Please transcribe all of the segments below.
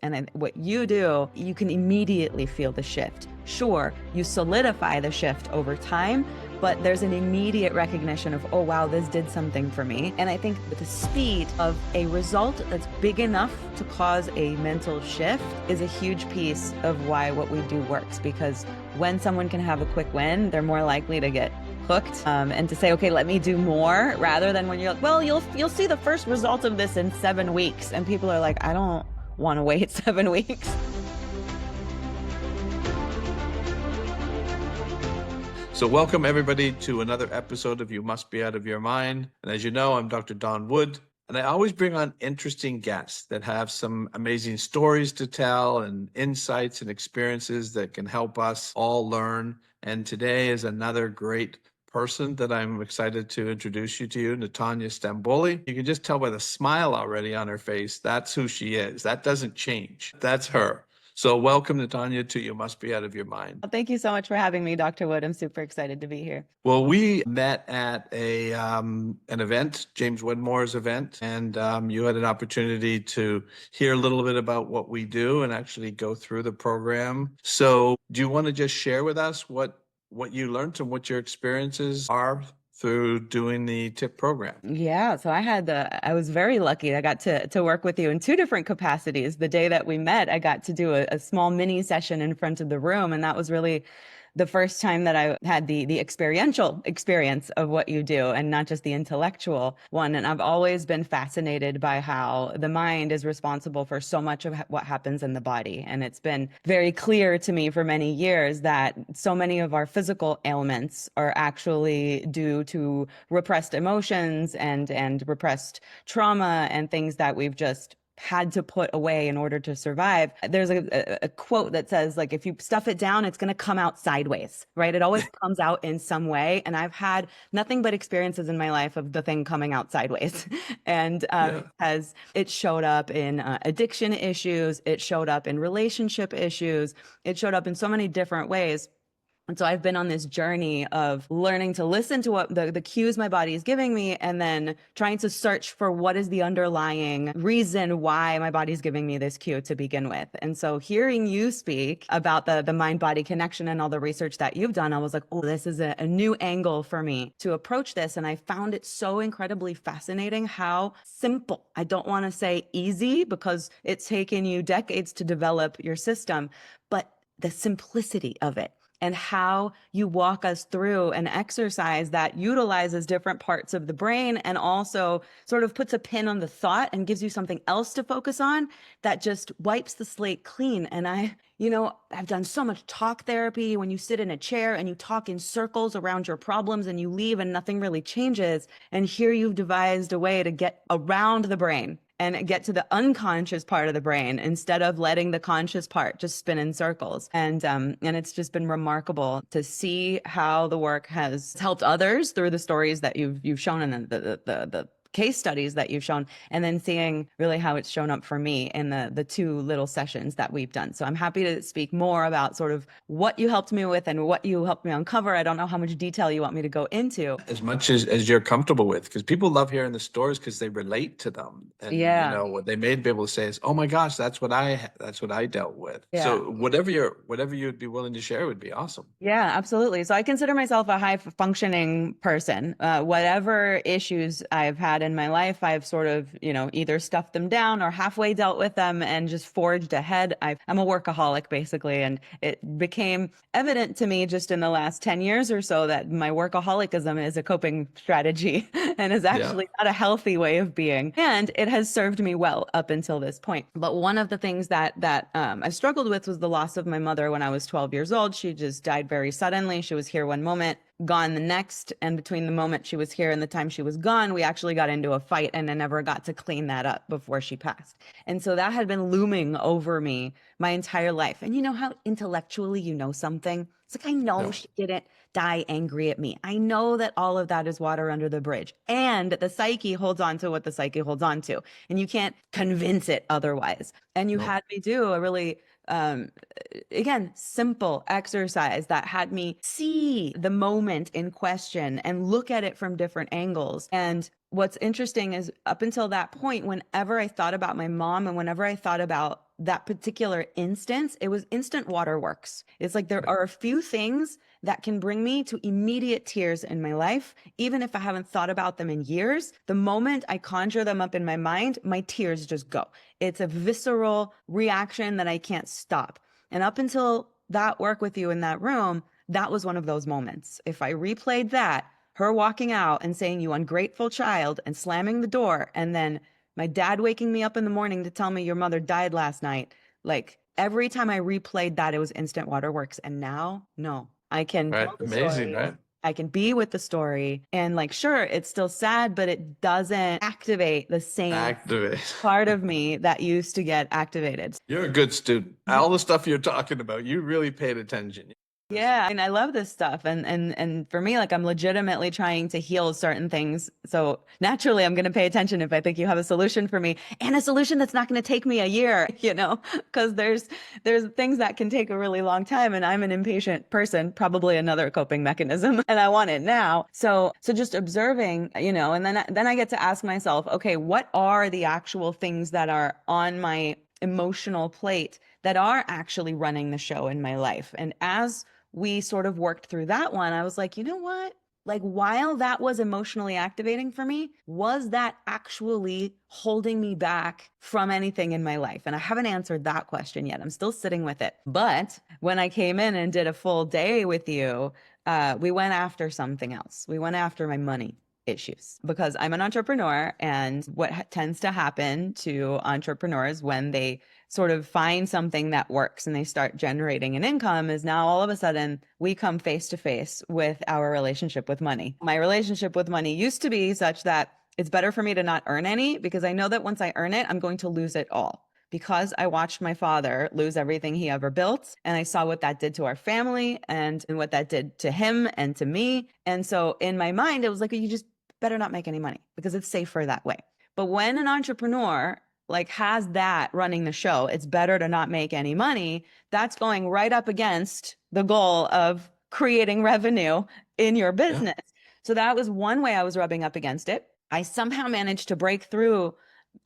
And what you do, you can immediately feel the shift. Sure, you solidify the shift over time, but there's an immediate recognition of, oh, wow, this did something for me. And I think with the speed of a result that's big enough to cause a mental shift is a huge piece of why what we do works. Because when someone can have a quick win, they're more likely to get hooked and to say, okay, let me do more, rather than when you're like, well, you'll see the first result of this in 7 weeks. And people are like, I don't want to wait 7 weeks. So welcome everybody to another episode of You Must Be Out of Your Mind. And as you know, I'm Dr. Don Wood, and I always bring on interesting guests that have some amazing stories to tell and insights and experiences that can help us all learn. And today is another great person that I'm excited to introduce you to, Nathania Stambouli. You can just tell by the smile already on her face, that's who she is. That doesn't change. That's her. So welcome, Nathania, to You Must Be Out of Your Mind. Well, thank you so much for having me, Dr. Wood. I'm super excited to be here. Well, we met at an event, James Wedmore's event, and you had an opportunity to hear a little bit about what we do and actually go through the program. So do you want to just share with us what you learned and what your experiences are through doing the TIPP program? Yeah, so I was very lucky. I got to work with you in 2 different capacities. The day that we met, I got to do a small mini session in front of the room, and that was really the first time that I had the experiential experience of what you do, and not just the intellectual one. And I've always been fascinated by how the mind is responsible for so much of what happens in the body. And it's been very clear to me for many years that so many of our physical ailments are actually due to repressed emotions and repressed trauma and things that we've just had to put away in order to survive. There's a quote that says, like, if you stuff it down, it's going to come out sideways, right? It always comes out in some way. And I've had nothing but experiences in my life of the thing coming out sideways. And as it showed up in addiction issues, it showed up in relationship issues, it showed up in so many different ways. And so I've been on this journey of learning to listen to what the cues my body is giving me, and then trying to search for what is the underlying reason why my body is giving me this cue to begin with. And so hearing you speak about the mind-body connection and all the research that you've done, I was like, oh, this is a new angle for me to approach this. And I found it so incredibly fascinating how simple, I don't want to say easy, because it's taken you decades to develop your system, but the simplicity of it. And how you walk us through an exercise that utilizes different parts of the brain and also sort of puts a pin on the thought and gives you something else to focus on that just wipes the slate clean. And I've done so much talk therapy when you sit in a chair and you talk in circles around your problems and you leave and nothing really changes. And here you've devised a way to get around the brain and get to the unconscious part of the brain instead of letting the conscious part just spin in circles. And it's just been remarkable to see how the work has helped others through the stories that you've shown and the case studies that you've shown, and then seeing really how it's shown up for me in the 2 little sessions that we've done. So I'm happy to speak more about sort of what you helped me with and what you helped me uncover. I don't know how much detail you want me to go into. As much as you're comfortable with, because people love hearing the stories because they relate to them. And what they may be able to say is, oh my gosh, that's what I dealt with. Yeah. So whatever you'd be willing to share would be awesome. Yeah, absolutely. So I consider myself a high functioning person. Whatever issues I've had in my life, I've sort of, either stuffed them down or halfway dealt with them and just forged ahead. I'm a workaholic, basically. And it became evident to me just in the last 10 years or so that my workaholicism is a coping strategy and is actually not a healthy way of being. And it has served me well up until this point. But one of the things that I struggled with was the loss of my mother when I was 12 years old. She just died very suddenly. She was here one moment, gone the next. And between the moment she was here and the time she was gone, we actually got into a fight, and I never got to clean that up before she passed. And so that had been looming over me my entire life. And you know how intellectually you know something? It's like, I know she didn't die angry at me. I know that all of that is water under the bridge. And the psyche holds on to what the psyche holds on to. And you can't convince it otherwise. And you had me do a really again, simple exercise that had me see the moment in question and look at it from different angles. And what's interesting is up until that point, whenever I thought about my mom and whenever I thought about that particular instance, it was instant waterworks. It's like there are a few things that can bring me to immediate tears in my life, even if I haven't thought about them in years. The moment I conjure them up in my mind, my tears just go. It's a visceral reaction that I can't stop. And up until that work with you in that room, that was one of those moments. If I replayed that, her walking out and saying, "You ungrateful child," and slamming the door, and then my dad waking me up in the morning to tell me your mother died last night. Like every time I replayed that, it was instant waterworks. And now, no, I can Right. tell the Amazing, story. right? I can be with the story. And like, sure, it's still sad, but it doesn't activate the same Activate. part of me that used to get activated. You're a good student. All the stuff you're talking about, you really paid attention. Yeah, and I love this stuff. And for me, like I'm legitimately trying to heal certain things. So naturally I'm going to pay attention if I think you have a solution for me, and a solution that's not going to take me a year, because there's things that can take a really long time, and I'm an impatient person, probably another coping mechanism, and I want it now. So just observing, and then I get to ask myself, okay, what are the actual things that are on my emotional plate that are actually running the show in my life? And as we sort of worked through that one, I was like, you know what? Like, while that was emotionally activating for me, was that actually holding me back from anything in my life? And I haven't answered that question yet. I'm still sitting with it. But when I came in and did a full day with you, we went after something else. We went after my money issues, because I'm an entrepreneur, and what tends to happen to entrepreneurs when they sort of find something that works and they start generating an income is now all of a sudden we come face to face with our relationship with money. My relationship with money used to be such that it's better for me to not earn any, because I know that once I earn it, I'm going to lose it all. Because I watched my father lose everything he ever built, and I saw what that did to our family and what that did to him and to me. And so in my mind, it was like, you just better not make any money because it's safer that way. But when an entrepreneur like has that running the show, it's better to not make any money. That's going right up against the goal of creating revenue in your business. Yeah. So that was one way I was rubbing up against it. I somehow managed to break through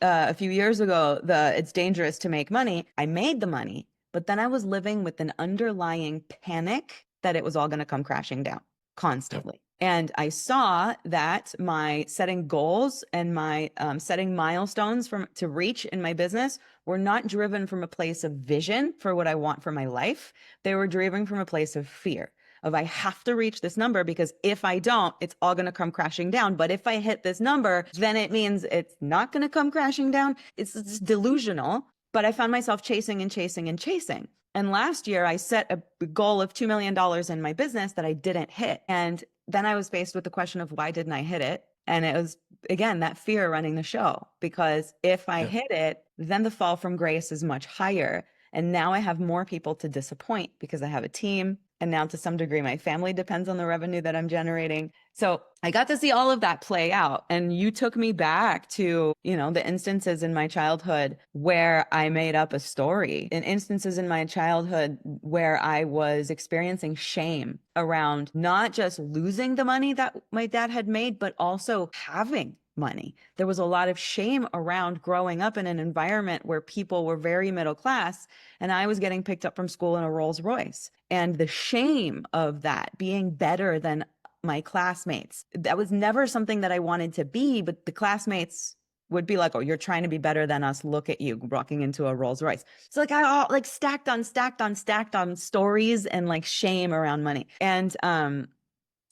a few years ago, it's dangerous to make money. I made the money, but then I was living with an underlying panic that it was all going to come crashing down constantly. Yep. And I saw that my setting goals and my setting milestones to reach in my business were not driven from a place of vision for what I want for my life. They were driven from a place of fear. Of I have to reach this number, because if I don't, it's all going to come crashing down. But if I hit this number, then it means it's not going to come crashing down. It's delusional. But I found myself chasing and chasing and chasing. And last year I set a goal of $2 million in my business that I didn't hit. And then I was faced with the question of why didn't I hit it? And it was, again, that fear running the show, because if I hit it, then the fall from grace is much higher. And now I have more people to disappoint because I have a team. And now to some degree, my family depends on the revenue that I'm generating. So I got to see all of that play out. And you took me back to, the instances in my childhood where I made up a story, and instances in my childhood where I was experiencing shame around not just losing the money that my dad had made, but also having money. There was a lot of shame around growing up in an environment where people were very middle class, and I was getting picked up from school in a Rolls Royce. And the shame of that, being better than my classmates, that was never something that I wanted to be, but the classmates would be like, "Oh, you're trying to be better than us. Look at you walking into a Rolls Royce." So like I like stacked on stories and like shame around money. And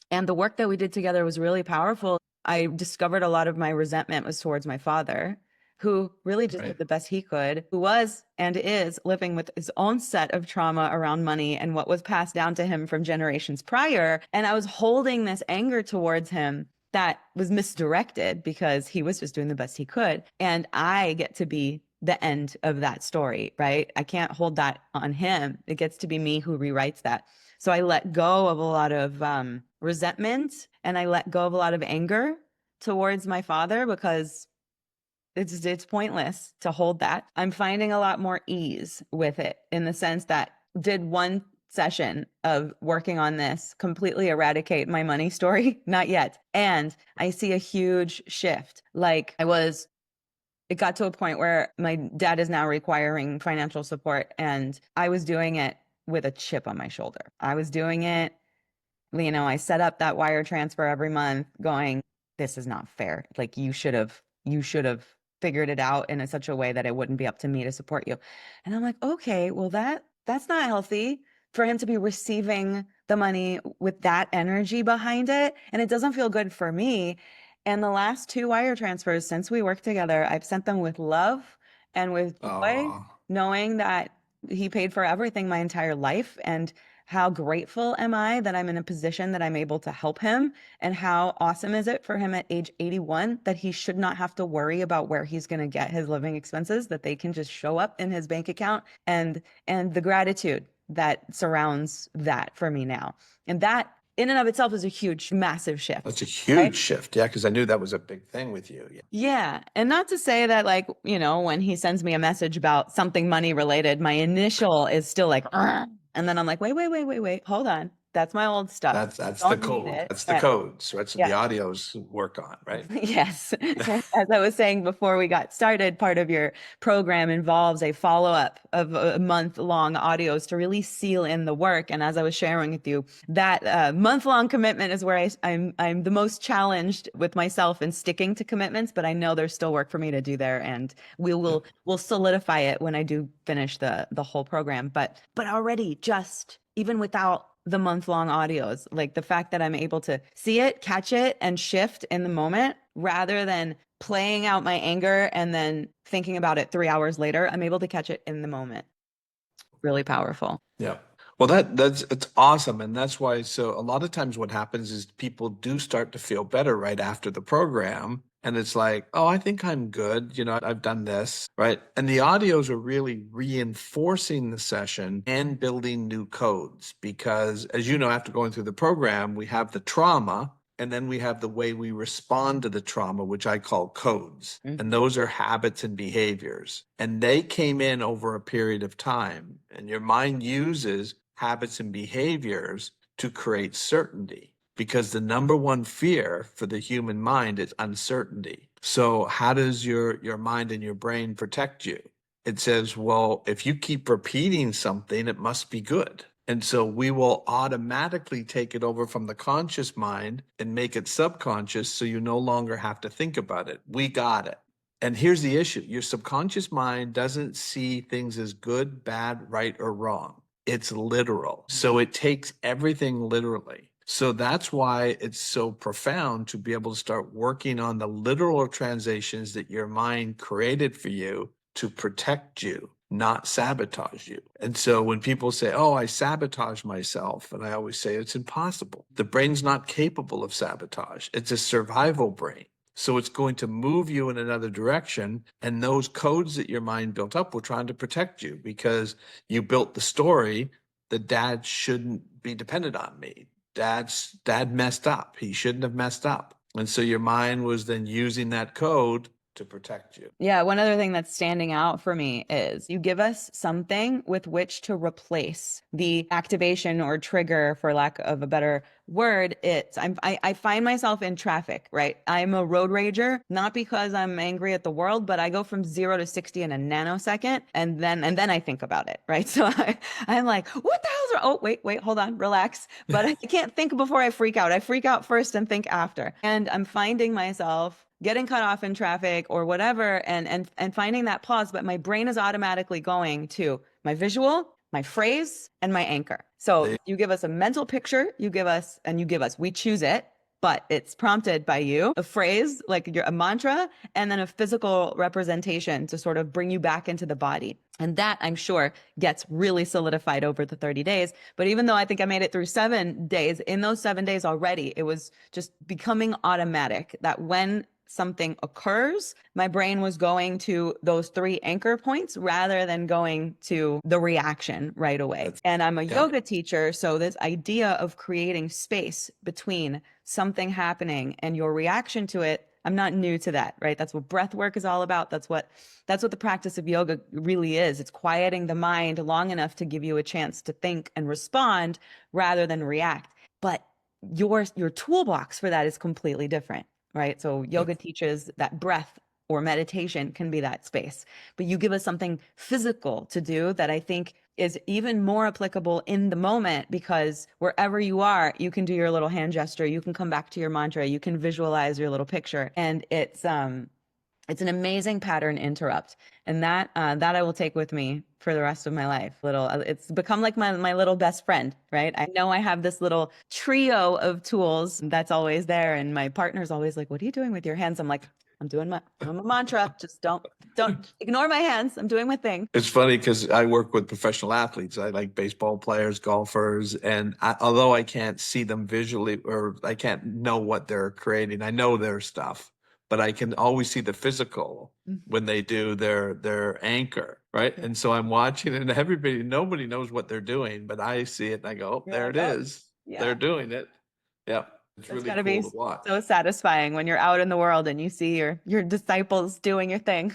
the work that we did together was really powerful. I discovered a lot of my resentment was towards my father, who really just did the best he could, who was and is living with his own set of trauma around money and what was passed down to him from generations prior. And I was holding this anger towards him that was misdirected because he was just doing the best he could. And I get to be the end of that story, right? I can't hold that on him. It gets to be me who rewrites that. So I let go of a lot of resentment, and I let go of a lot of anger towards my father, because it's pointless to hold that. I'm finding a lot more ease with it, in the sense that did one session of working on this completely eradicate my money story? Not yet. And I see a huge shift. Like I was it got to a point where my dad is now requiring financial support, and I was doing it with a chip on my shoulder. I was doing it, I set up that wire transfer every month going, this is not fair. Like you should have figured it out in such a way that it wouldn't be up to me to support you. And I'm like, okay, well that's not healthy for him to be receiving the money with that energy behind it. And it doesn't feel good for me. And the last two wire transfers since we worked together, I've sent them with love and with joy, Oh, knowing that he paid for everything my entire life. And how grateful am I that I'm in a position that I'm able to help him? And how awesome is it for him at age 81 that he should not have to worry about where he's going to get his living expenses, that they can just show up in his bank account, and the gratitude that surrounds that for me now. And that in and of itself is a huge, massive shift. that's a Right? huge shift. Yeah, because I knew that was a big thing with you. Yeah. Yeah. And not to say that, like, when he sends me a message about something money related, my initial is still like, "Argh." And then I'm like, wait, hold on. That's my old stuff. That's the Don't need code. it. That's the codes, right? So the Yeah. audios work on, right? Yes. As I was saying before we got started, part of your program involves a follow-up of a month-long audios to really seal in the work. And as I was sharing with you, that month-long commitment is where I'm the most challenged with myself in sticking to commitments, but I know there's still work for me to do there, and we'll solidify it when I do finish the whole program. But already, just even without the month-long audios, like the fact that I'm able to see it, catch it, and shift in the moment rather than playing out my anger and then thinking about it 3 hours later, I'm able to catch it in the moment. Really powerful. Yeah. Well, that's it's awesome, and that's why. So a lot of times, what happens is people do start to feel better right after the program, and it's like, oh, I think I'm good. I've done this, right? And the audios are really reinforcing the session and building new codes because, as you know, after going through the program, we have the trauma. And then we have the way we respond to the trauma, which I call codes. And those are habits and behaviors. And they came in over a period of time. And your mind uses habits and behaviors to create certainty because the number one fear for the human mind is uncertainty. So how does your mind and your brain protect you? It says, well, if you keep repeating something, it must be good. And so we will automatically take it over from the conscious mind and make it subconscious so you no longer have to think about it. We got it. And here's the issue. Your subconscious mind doesn't see things as good, bad, right, or wrong. It's literal. So it takes everything literally. So that's why it's so profound to be able to start working on the literal translations that your mind created for you to protect you, not sabotage you. And so when people say, oh, I sabotage myself, and I always say it's impossible. The brain's not capable of sabotage. It's a survival brain. So it's going to move you in another direction. And those codes that your mind built up were trying to protect you because you built the story that dad shouldn't be dependent on me. Dad messed up. He shouldn't have messed up. And so your mind was then using that code to protect you. Yeah, one other thing that's standing out for me is you give us something with which to replace the activation or trigger, for lack of a better word. I find myself in traffic, right? I'm a road rager, not because I'm angry at the world, but I go from 0 to 60 in a nanosecond, and then I think about it, right? So I'm like, what the hell's wrong? Oh, wait, hold on, relax. But I can't think before I freak out. I freak out first and think after. And I'm finding myself getting cut off in traffic or whatever, and finding that pause, but my brain is automatically going to my visual, my phrase, and my anchor. So you give us a mental picture, you give us, we choose it, but it's prompted by you, a phrase, like a mantra, and then a physical representation to sort of bring you back into the body. And that, I'm sure, gets really solidified over the 30 days. But even though I think I made it through 7 days, in those 7 days already, it was just becoming automatic that when something occurs, my brain was going to those 3 anchor points rather than going to the reaction right away. And I'm a yoga teacher, so this idea of creating space between something happening and your reaction to it, I'm not new to that, right? That's what breath work is all about. That's what the practice of yoga really is. It's quieting the mind long enough to give you a chance to think and respond rather than react. But your toolbox for that is completely different, right? So yoga teaches that breath or meditation can be that space. But you give us something physical to do that I think is even more applicable in the moment, because wherever you are, you can do your little hand gesture, you can come back to your mantra, you can visualize your little picture. And it's an amazing pattern interrupt. And that I will take with me for the rest of my life. It's become like my little best friend, right? I know I have this little trio of tools that's always there. And my partner's always like, what are you doing with your hands? I'm like, I'm doing my mantra. Just don't ignore my hands. I'm doing my thing. It's funny because I work with professional athletes. I like baseball players, golfers, and although I can't see them visually or I can't know what they're creating, I know their stuff, but I can always see the physical when they do their anchor, right? And so I'm watching, and nobody knows what they're doing, but I see it and I go, oh, You're there like, it oh, is. yeah. They're doing it. Yeah. It's That's really got to cool be to watch. so satisfying when you're out in the world and you see your disciples doing your thing.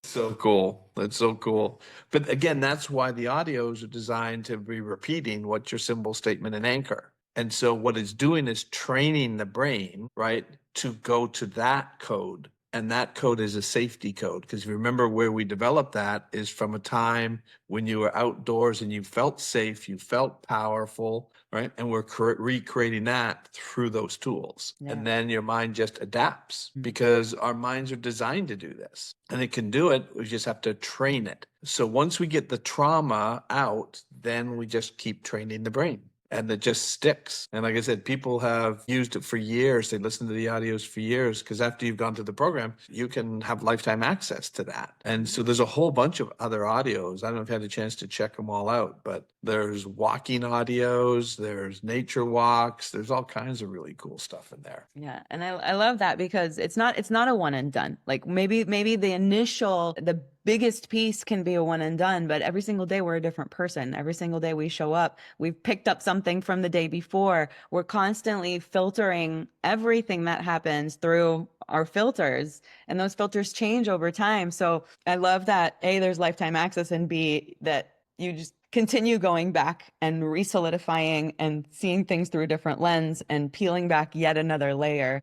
So cool. That's so cool. But again, that's why the audios are designed to be repeating what's your symbol, statement, and anchor. And so what it's doing is training the brain, right, to go to that code. And that code is a safety code. Because remember, where we developed that is from a time when you were outdoors and you felt safe, you felt powerful, right? And we're recreating that through those tools. Yeah. And then your mind just adapts because our minds are designed to do this. And it can do it. We just have to train it. So once we get the trauma out, then we just keep training the brain. And it just sticks. And like I said, people have used it for years. They listen to the audios for years because after you've gone through the program, you can have lifetime access to that. And so there's a whole bunch of other audios. I don't know if you had a chance to check them all out, but there's walking audios, there's nature walks, there's all kinds of really cool stuff in there. Yeah. And I love that because it's not a one and done. Like maybe the biggest piece can be a one and done, but every single day we're a different person. Every single day we show up, we've picked up something from the day before. We're constantly filtering everything that happens through our filters, and those filters change over time. So I love that A, there's lifetime access, and B, that you just continue going back and re-solidifying and seeing things through a different lens and peeling back yet another layer.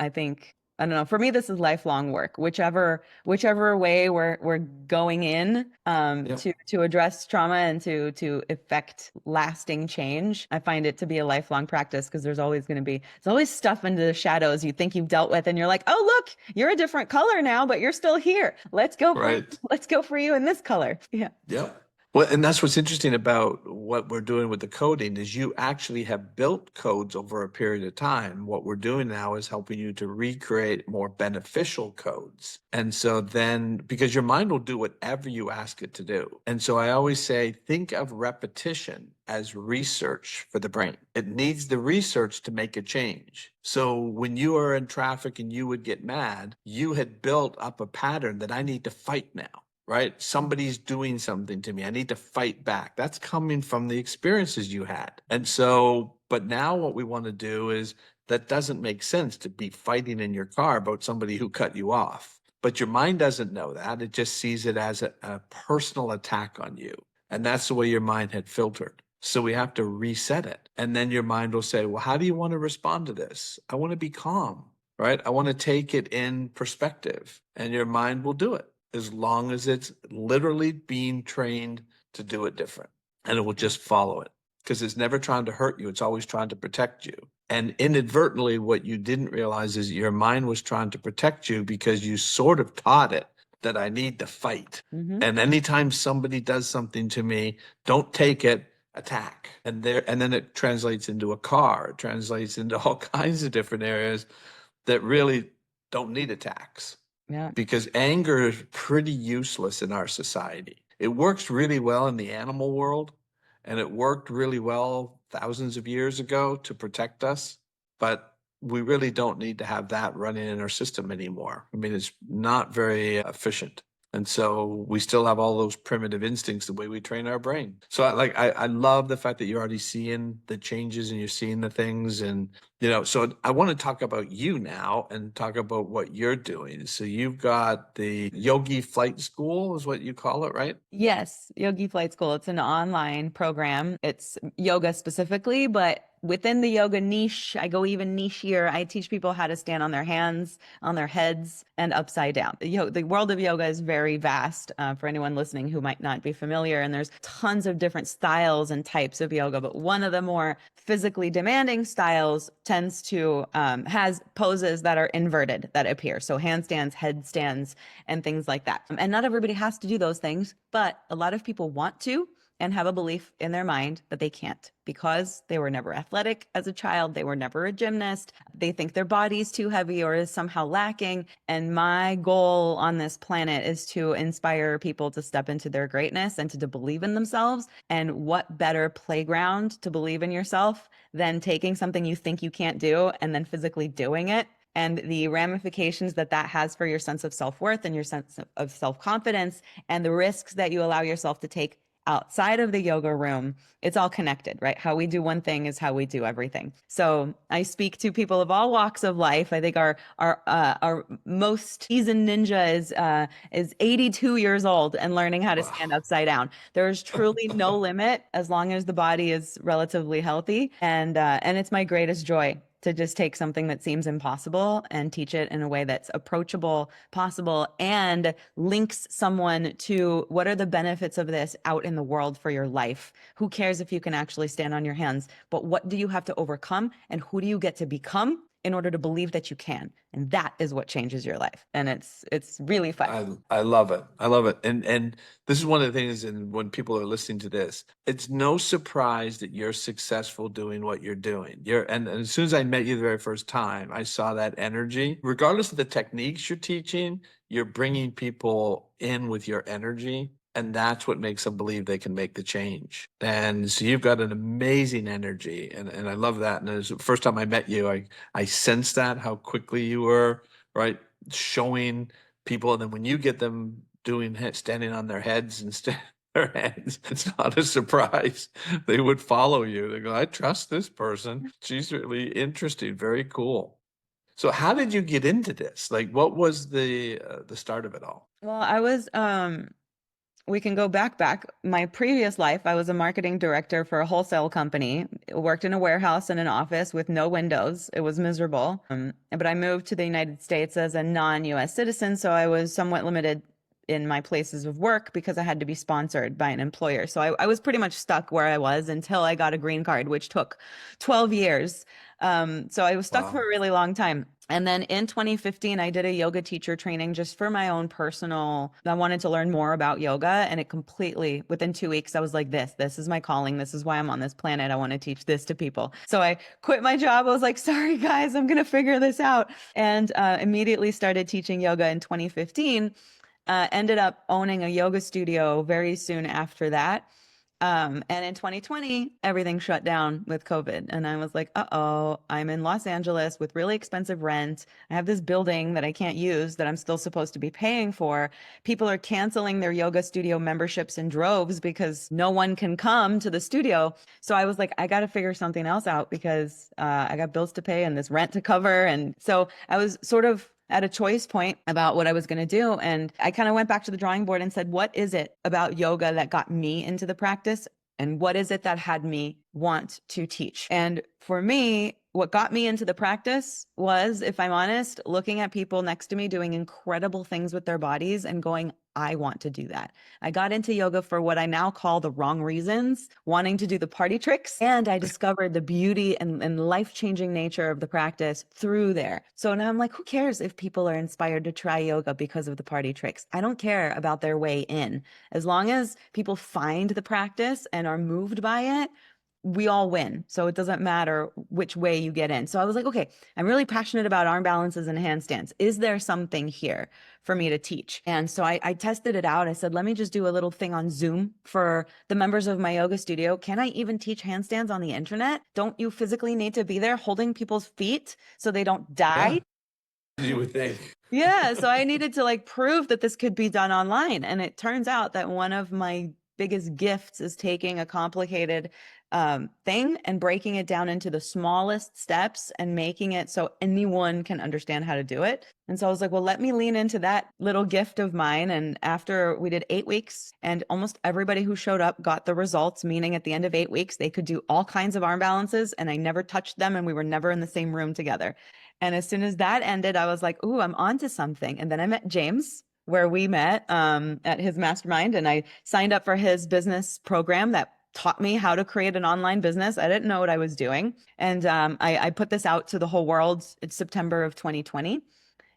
I don't know. For me, this is lifelong work. Whichever way we're going in to address trauma and to effect lasting change, I find it to be a lifelong practice because there's always stuff into the shadows you think you've dealt with, and you're like, oh look, you're a different color now, but you're still here. Let's go for you in this color. Yeah. Yep. Well, and that's what's interesting about what we're doing with the coding is you actually have built codes over a period of time. What we're doing now is helping you to recreate more beneficial codes. And so then, because your mind will do whatever you ask it to do. And so I always say, think of repetition as research for the brain. It needs the research to make a change. So when you are in traffic and you would get mad, you had built up a pattern that I need to fight now. Right? Somebody's doing something to me. I need to fight back. That's coming from the experiences you had. And so, but now what we want to do is that doesn't make sense to be fighting in your car about somebody who cut you off. But your mind doesn't know that. It just sees it as a personal attack on you. And that's the way your mind had filtered. So we have to reset it. And then your mind will say, well, how do you want to respond to this? I want to be calm, right? I want to take it in perspective. And your mind will do it, as long as it's literally being trained to do it different. And it will just follow it because it's never trying to hurt you. It's always trying to protect you. And inadvertently, what you didn't realize is your mind was trying to protect you because you sort of taught it that I need to fight. Mm-hmm. And anytime somebody does something to me, don't take it, attack. And then it translates into a car. It translates into all kinds of different areas that really don't need attacks. Yeah. Because anger is pretty useless in our society. It works really well in the animal world, and it worked really well thousands of years ago to protect us, but we really don't need to have that running in our system anymore. I mean, it's not very efficient. And so we still have all those primitive instincts the way we train our brain. So I love the fact that you're already seeing the changes and you're seeing the things. And, so I want to talk about you now and talk about what you're doing. So you've got the Yogi Flight School is what you call it, right? Yes, Yogi Flight School. It's an online program. It's yoga specifically, but within the yoga niche, I go even nichier. I teach people how to stand on their hands, on their heads, and upside down. The world of yoga is very vast for anyone listening who might not be familiar. And there's tons of different styles and types of yoga. But one of the more physically demanding styles tends to has poses that are inverted that appear. So handstands, headstands, and things like that. And not everybody has to do those things, but a lot of people want to and have a belief in their mind that they can't because they were never athletic as a child. They were never a gymnast. They think their body's too heavy or is somehow lacking. And my goal on this planet is to inspire people to step into their greatness and to believe in themselves. And what better playground to believe in yourself than taking something you think you can't do and then physically doing it, and the ramifications that that has for your sense of self-worth and your sense of self-confidence, and the risks that you allow yourself to take outside of the yoga room. It's all connected, right? How we do one thing is how we do everything. So I speak to people of all walks of life. I think our most seasoned ninja is 82 years old and learning how to stand upside down. There's truly no limit as long as the body is relatively healthy, and it's my greatest joy to just take something that seems impossible and teach it in a way that's approachable, possible, and links someone to what are the benefits of this out in the world for your life. Who cares if you can actually stand on your hands, but what do you have to overcome and who do you get to become in order to believe that you can? And that is what changes your life. And it's really fun. I love it. I love it. And this is one of the things, and when people are listening to this, it's no surprise that you're successful doing what you're doing. And as soon as I met you the very first time, I saw that energy. Regardless of the techniques you're teaching, you're bringing people in with your energy. And that's what makes them believe they can make the change. And so you've got an amazing energy. And I love that. And as the first time I met you, I sensed that, how quickly you were, right, showing people. And then when you get them standing on their heads instead their heads, it's not a surprise. They would follow you. They go, I trust this person. She's really interesting. Very cool. So how did you get into this? Like, what was the start of it all? Well, I was we can go back. My previous life, I was a marketing director for a wholesale company. Worked in a warehouse and an office with no windows. It was miserable. But I moved to the United States as a non-US citizen, so I was somewhat limited in my places of work because I had to be sponsored by an employer. So I was pretty much stuck where I was until I got a green card, which took 12 years. So I was stuck for a really long time. And then in 2015, I did a yoga teacher training just for my own personal. I wanted to learn more about yoga, and it completely, within 2 weeks, I was like, this is my calling. This is why I'm on this planet. I want to teach this to people. So I quit my job. I was like, sorry, guys, I'm going to figure this out. And immediately started teaching yoga in 2015. Ended up owning a yoga studio very soon after that. And in 2020, everything shut down with COVID. And I was like, uh-oh, I'm in Los Angeles with really expensive rent. I have this building that I can't use that I'm still supposed to be paying for. People are canceling their yoga studio memberships in droves because no one can come to the studio. So I was like, I got to figure something else out because I got bills to pay and this rent to cover. And so I was sort of at a choice point about what I was going to do. And I kind of went back to the drawing board and said, what is it about yoga that got me into the practice? And what is it that had me want to teach? And for me, what got me into the practice was, if I'm honest, looking at people next to me doing incredible things with their bodies and going, I want to do that. I got into yoga for what I now call the wrong reasons, wanting to do the party tricks. And I discovered the beauty and life-changing nature of the practice through there. So now I'm like, who cares if people are inspired to try yoga because of the party tricks? I don't care about their way in. As long as people find the practice and are moved by it, we all win. So it doesn't matter which way you get in. So I was like, okay, I'm really passionate about arm balances and handstands. Is there something here for me to teach? And so I tested it out. I said, let me just do a little thing on Zoom for the members of my yoga studio. Can I even teach handstands on the internet? Don't you physically need to be there holding people's feet so they don't die? Yeah, you would think. Yeah. So I needed to prove that this could be done online. And it turns out that one of my biggest gifts is taking a complicated thing and breaking it down into the smallest steps and making it so anyone can understand how to do it. And so I was like, well, let me lean into that little gift of mine. And after we did 8 weeks, and almost everybody who showed up got the results, meaning at the end of 8 weeks, they could do all kinds of arm balances, and I never touched them, and we were never in the same room together. And as soon as that ended, I was like, ooh, I'm onto something. And then I met James, where we met at his mastermind, and I signed up for his business program that taught me how to create an online business. I didn't know what I was doing. And I put this out to the whole world. It's September of 2020.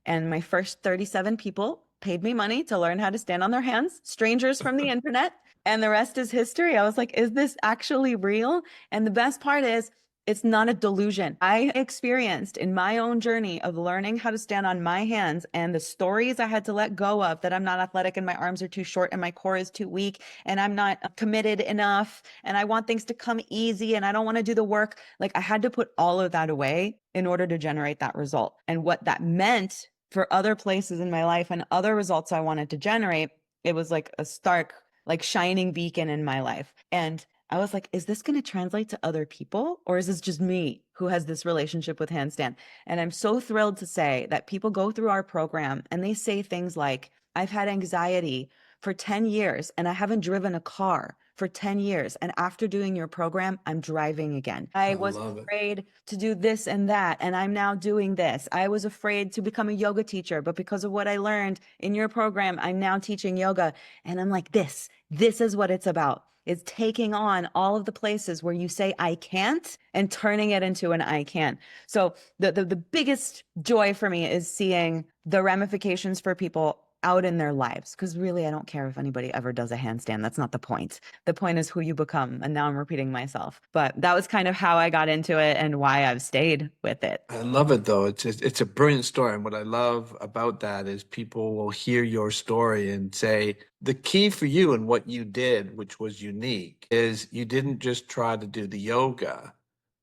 And my first 37 people paid me money to learn how to stand on their hands, strangers from the internet. And the rest is history. I was like, is this actually real? And the best part is, it's not a delusion. I experienced in my own journey of learning how to stand on my hands and the stories I had to let go of, that I'm not athletic and my arms are too short and my core is too weak and I'm not committed enough and I want things to come easy and I don't want to do the work. Like, I had to put all of that away in order to generate that result. And what that meant for other places in my life and other results I wanted to generate, it was like a stark, like shining beacon in my life. And I was like, is this going to translate to other people, or is this just me who has this relationship with handstand? And I'm so thrilled to say that people go through our program and they say things like, I've had anxiety for 10 years and I haven't driven a car for 10 years. And after doing your program, I'm driving again. I I was love it. afraid to do this and that, and I'm now doing this. I was afraid to become a yoga teacher, but because of what I learned in your program, I'm now teaching yoga. And I'm like, this is what it's about. Is taking on all of the places where you say I can't and turning it into an I can. So the biggest joy for me is seeing the ramifications for people out in their lives. Because really, I don't care if anybody ever does a handstand. That's not the point. The point is who you become. And now I'm repeating myself. But that was kind of how I got into it and why I've stayed with it. I love it though. It's a brilliant story. And what I love about that is people will hear your story and say the key for you and what you did, which was unique, is you didn't just try to do the yoga,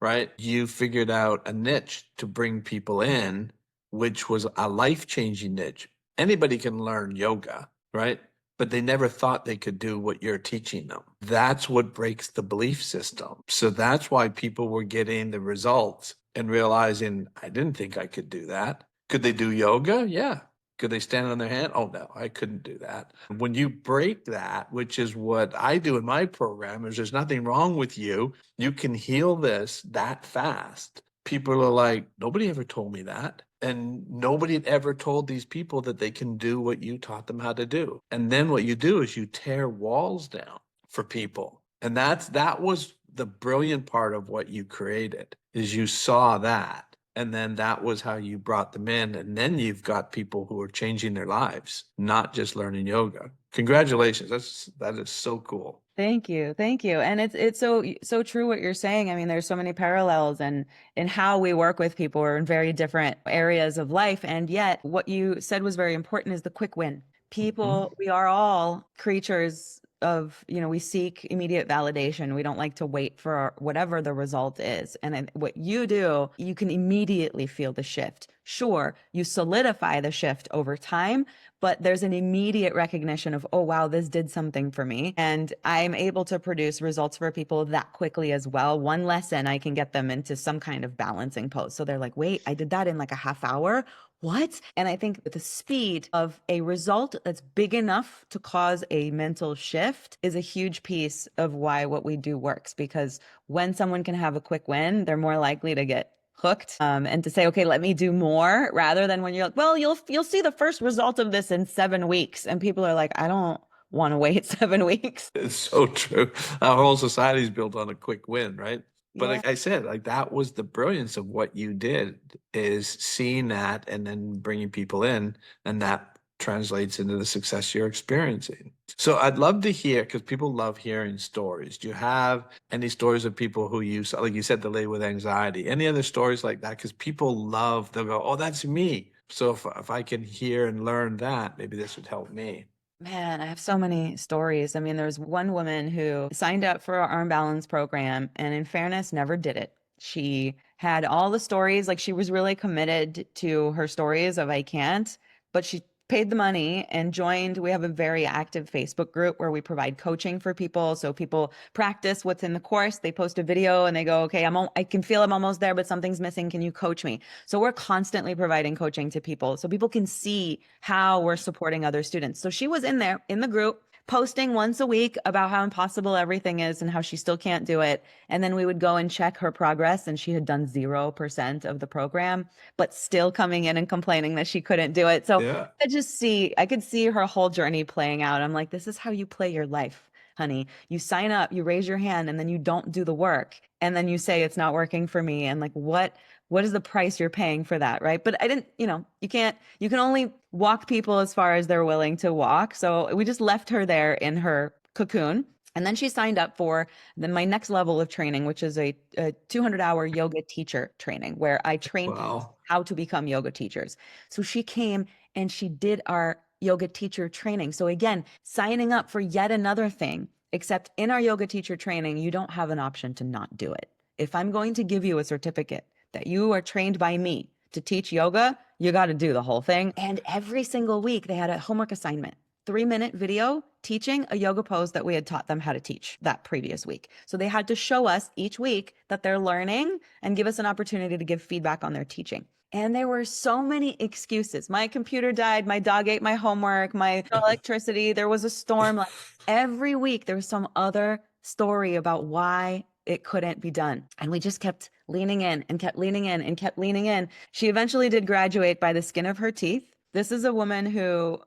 right? You figured out a niche to bring people in, which was a life-changing niche. Anybody can learn yoga, right? But they never thought they could do what you're teaching them. That's what breaks the belief system. So that's why people were getting the results and realizing, I didn't think I could do that. Could they do yoga? Yeah. Could they stand on their hand? Oh, no, I couldn't do that. When you break that, which is what I do in my program, is there's nothing wrong with you. You can heal this that fast. People are like, nobody ever told me that. And nobody had ever told these people that they can do what you taught them how to do. And then what you do is you tear walls down for people. And that was the brilliant part of what you created, is you saw that. And then that was how you brought them in. And then you've got people who are changing their lives, not just learning yoga. Congratulations. That is so cool. Thank you. Thank you. And it's so true what you're saying. I mean, there's so many parallels and in how we work with people. We're in very different areas of life. And yet what you said was very important, is the quick win. Mhm. People, we are all creatures of, we seek immediate validation. We don't like to wait for whatever the result is. And then what you do, you can immediately feel the shift. Sure, you solidify the shift over time, but there's an immediate recognition of, oh, wow, this did something for me. And I'm able to produce results for people that quickly as well. One lesson, I can get them into some kind of balancing pose. So they're like, wait, I did that in like a half hour. What? And I think the speed of a result that's big enough to cause a mental shift is a huge piece of why what we do works. Because when someone can have a quick win, they're more likely to get hooked and to say, okay, let me do more, rather than when you're like, well, you'll see the first result of this in 7 weeks. And people are like, I don't want to wait 7 weeks. It's so true. Our whole society is built on a quick win, right? But Yeah. like I said, like that was the brilliance of what you did, is seeing that and then bringing people in, and that translates into the success you're experiencing. So I'd love to hear, because people love hearing stories. Do you have any stories of people who you saw, like you said, the lady with anxiety? Any other stories like that? Because people love, they'll go, oh, that's me. So if I can hear and learn that, maybe this would help me. Man, I have so many stories. I mean, there was one woman who signed up for our arm balance program and, in fairness, never did it. She had all the stories, like she was really committed to her stories of I can't, but she paid the money and joined. We have a very active Facebook group where we provide coaching for people. So people practice what's in the course. They post a video and they go, okay, I can feel I'm almost there, but something's missing. Can you coach me? So we're constantly providing coaching to people so people can see how we're supporting other students. So she was in there in the group posting once a week about how impossible everything is and how she still can't do it. And then we would go and check her progress, and she had done 0% of the program, but still coming in and complaining that she couldn't do it. So Yeah. I could see her whole journey playing out. I'm like, this is how you play your life, honey. You sign up, you raise your hand, and then you don't do the work. And then you say it's not working for me. And like, what is the price you're paying for that, right? But I didn't, you can only walk people as far as they're willing to walk. So we just left her there in her cocoon. And then she signed up for my next level of training, which is a 200-hour yoga teacher training, where I train people Wow. how to become yoga teachers. So she came and she did our yoga teacher training. So again, signing up for yet another thing, except in our yoga teacher training, you don't have an option to not do it. If I'm going to give you a certificate that you are trained by me to teach yoga, you got to do the whole thing. And every single week they had a homework assignment, 3-minute video teaching a yoga pose that we had taught them how to teach that previous week. So they had to show us each week that they're learning and give us an opportunity to give feedback on their teaching. And there were so many excuses. My computer died. My dog ate my homework. My electricity. There was a storm. Like every week, there was some other story about why it couldn't be done. And we just kept leaning in and kept leaning in and kept leaning in. She eventually did graduate by the skin of her teeth. This is a woman who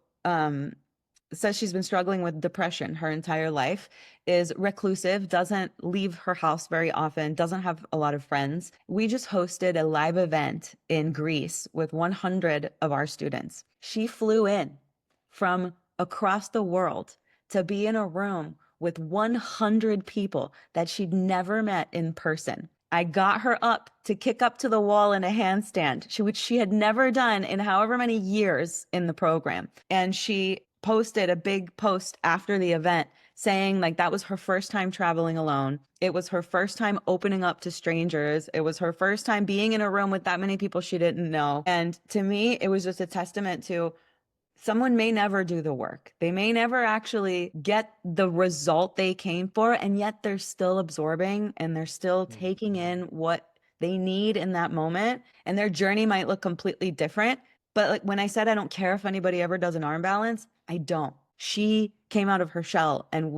says she's been struggling with depression her entire life, is reclusive, doesn't leave her house very often, doesn't have a lot of friends. We just hosted a live event in Greece with 100 of our students. She flew in from across the world to be in a room with 100 people that she'd never met in person. I got her up to kick up to the wall in a handstand, which she had never done in however many years in the program. And she posted a big post after the event saying like that was her first time traveling alone. It was her first time opening up to strangers. It was her first time being in a room with that many people she didn't know. And to me, it was just a testament to someone may never do the work. They may never actually get the result they came for, and yet they're still absorbing and they're still taking in what they need in that moment. And their journey might look completely different. But like when I said, I don't care if anybody ever does an arm balance, I don't. She came out of her shell, and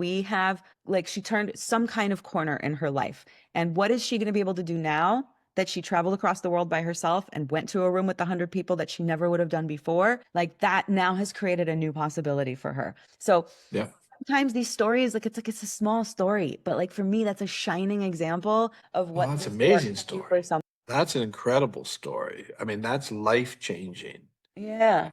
she turned some kind of corner in her life. And what is she going to be able to do now that she traveled across the world by herself and went to a room with 100 people that she never would have done before? Like that now has created a new possibility for her. So Yeah. sometimes these stories, it's a small story, but like for me, that's a shining example of Oh, what that's an this work amazing can do story. for someone. That's an incredible story. I mean, that's life-changing. Yeah.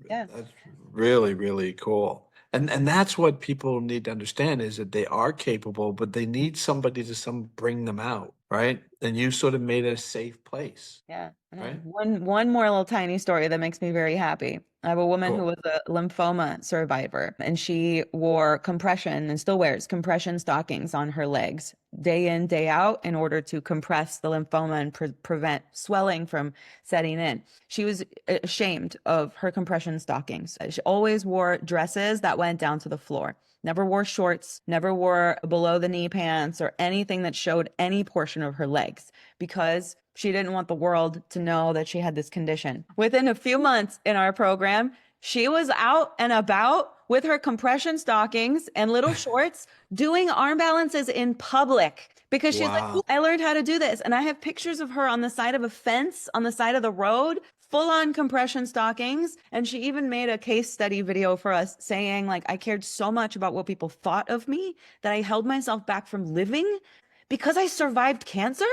Yeah. That's really, really cool. And that's what people need to understand is that they are capable, but they need somebody to bring them out, right? And you sort of made it a safe place, Yeah. And I have right? one more little tiny story that makes me very happy. I have a woman who Cool. was a lymphoma survivor, and she wore compression and still wears compression stockings on her legs day in, day out in order to compress the lymphoma and prevent swelling from setting in. She was ashamed of her compression stockings. She always wore dresses that went down to the floor. Never wore shorts, never wore below the knee pants or anything that showed any portion of her legs, because she didn't want the world to know that she had this condition. Within a few months in our program, she was out and about with her compression stockings and little shorts doing arm balances in public, because she's like, Wow. I learned how to do this. And I have pictures of her on the side of a fence on the side of the road, full on compression stockings. And she even made a case study video for us saying, like, I cared so much about what people thought of me that I held myself back from living because I survived cancer.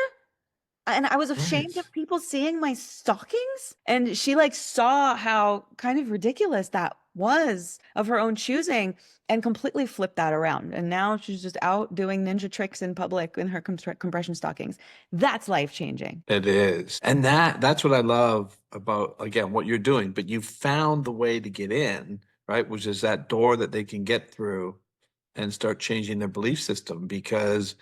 And I was ashamed Right. of people seeing my stockings. And she like saw how kind of ridiculous that was of her own choosing and completely flipped that around. And now she's just out doing ninja tricks in public in her compression stockings. That's life changing. It is. And that's what I love about, again, what you're doing. But you found the way to get in, right? Which is that door that they can get through and start changing their belief system, because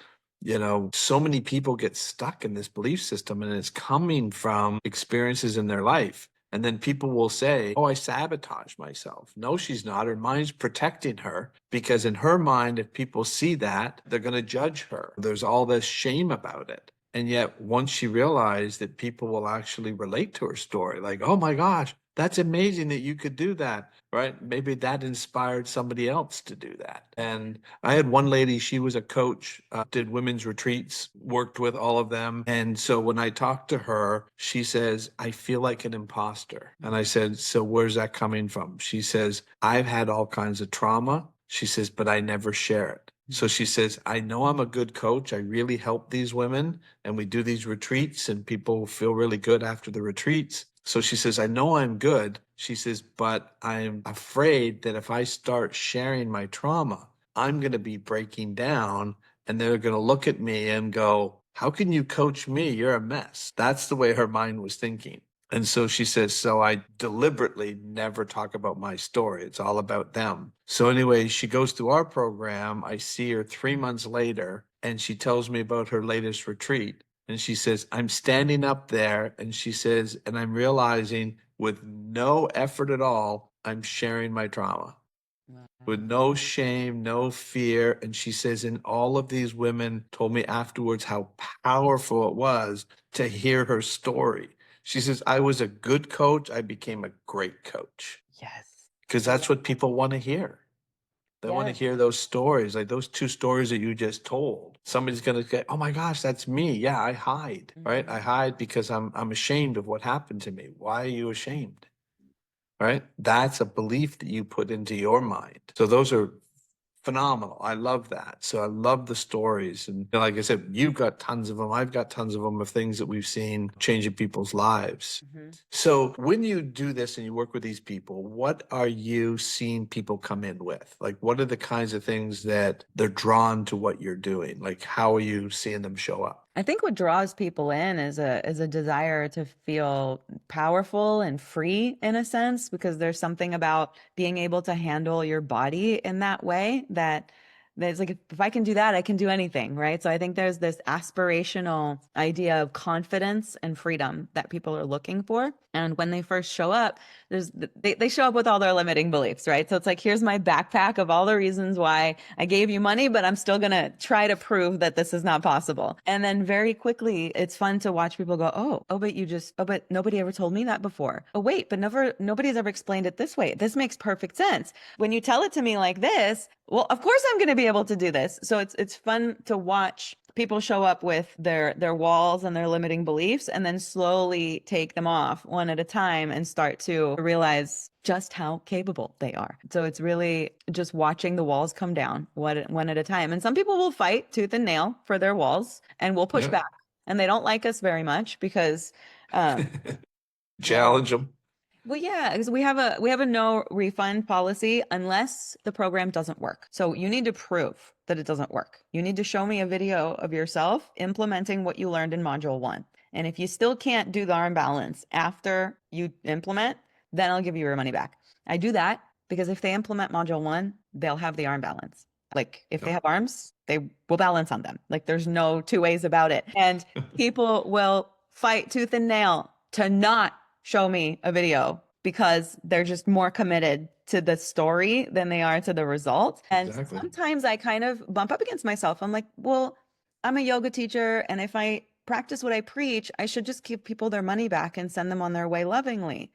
so many people get stuck in this belief system, and it's coming from experiences in their life. And then people will say, oh, I sabotage myself. No, she's not. Her mind's protecting her because in her mind, if people see that, they're going to judge her. There's all this shame about it. And yet, once she realized that people will actually relate to her story, like, oh my gosh, that's amazing that you could do that, right? Maybe that inspired somebody else to do that. And I had one lady, she was a coach, did women's retreats, worked with all of them. And so when I talked to her, she says, I feel like an imposter. And I said, so where's that coming from? She says, I've had all kinds of trauma. She says, but I never share it. So she says, I know I'm a good coach. I really help these women and we do these retreats and people feel really good after the retreats. So she says, I know I'm good. She says, but I'm afraid that if I start sharing my trauma, I'm going to be breaking down and they're going to look at me and go, how can you coach me? You're a mess. That's the way her mind was thinking. And so she says, so I deliberately never talk about my story. It's all about them. So anyway, she goes through our program. I see her 3 months later and she tells me about her latest retreat. And she says, I'm standing up there. And she says, and I'm realizing with no effort at all, I'm sharing my trauma with no shame, no fear. And she says, and all of these women told me afterwards how powerful it was to hear her story. She says, I was a good coach. I became a great coach. Yes. Because that's what people want to hear. They want to Yes. hear those stories, like those 2 stories that you just told. Somebody's going to say, oh my gosh, that's me. Yeah, I hide, right? I hide because I'm ashamed of what happened to me. Why are you ashamed? Right? That's a belief that you put into your mind. So those are phenomenal. I love that. So I love the stories. And like I said, you've got tons of them. I've got tons of them of things that we've seen changing people's lives. So when you do this and you work with these people, what are you seeing people come in with? Like, what are the kinds of things that they're drawn to what you're doing? Like, how are you seeing them show up? I think what draws people in is a desire to feel powerful and free in a sense, because there's something about being able to handle your body in that way that's like, if I can do that, I can do anything, right? So I think there's this aspirational idea of confidence and freedom that people are looking for. And when they first show up, they show up with all their limiting beliefs, right? So it's like, here's my backpack of all the reasons why I gave you money, but I'm still going to try to prove that this is not possible. And then very quickly, it's fun to watch people go, but nobody ever told me that before. Oh, wait, but nobody's ever explained it this way. This makes perfect sense. When you tell it to me like this, well, of course I'm going to be able to do this. So it's fun to watch people show up with their walls and their limiting beliefs and then slowly take them off one at a time and start to realize just how capable they are. So it's really just watching the walls come down one at a time. And some people will fight tooth and nail for their walls and will push back. And they don't like us very much because Challenge them. well, yeah, because we have a no refund policy unless the program doesn't work. So you need to prove that it doesn't work. You need to show me a video of yourself implementing what you learned in module 1. And if you still can't do the arm balance after you implement, then I'll give you your money back. I do that because if they implement module 1, they'll have the arm balance. Like if they have arms, they will balance on them. Like there's no 2 ways about it. And people will fight tooth and nail to not show me a video because they're just more committed to the story than they are to the result. And sometimes I kind of bump up against myself. I'm like, well, I'm a yoga teacher. And if I practice what I preach, I should just give people their money back and send them on their way lovingly.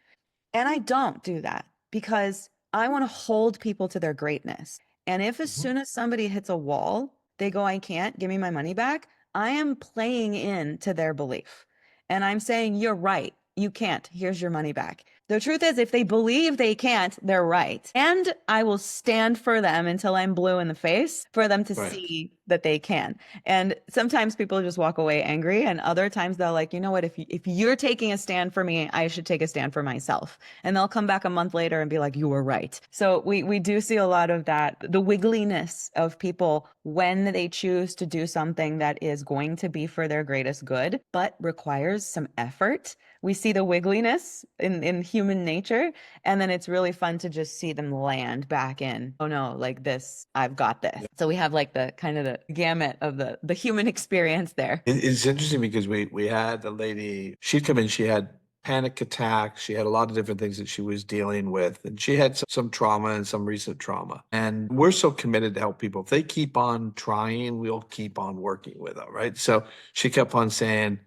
And I don't do that because I want to hold people to their greatness. And if as soon as somebody hits a wall, they go, I can't, give me my money back, I am playing into their belief. And I'm saying, you're right. You can't. Here's your money back. The truth is, if they believe they can't, they're right. And I will stand for them until I'm blue in the face for them to see that they can. And sometimes people just walk away angry. And other times they're like, you know what, if you're taking a stand for me, I should take a stand for myself. And they'll come back a month later and be like, you were right. So we do see a lot of that, the wiggliness of people when they choose to do something that is going to be for their greatest good, but requires some effort. We see the wiggliness in human nature. And then it's really fun to just see them land back in, oh no, like this, I've got this. So we have like the kind of the gamut of the human experience there. It's interesting because we had a lady, she'd come in, she had panic attacks. She had a lot of different things that she was dealing with. And she had some trauma and some recent trauma. And we're so committed to help people. If they keep on trying, we'll keep on working with them, right? So she kept on saying,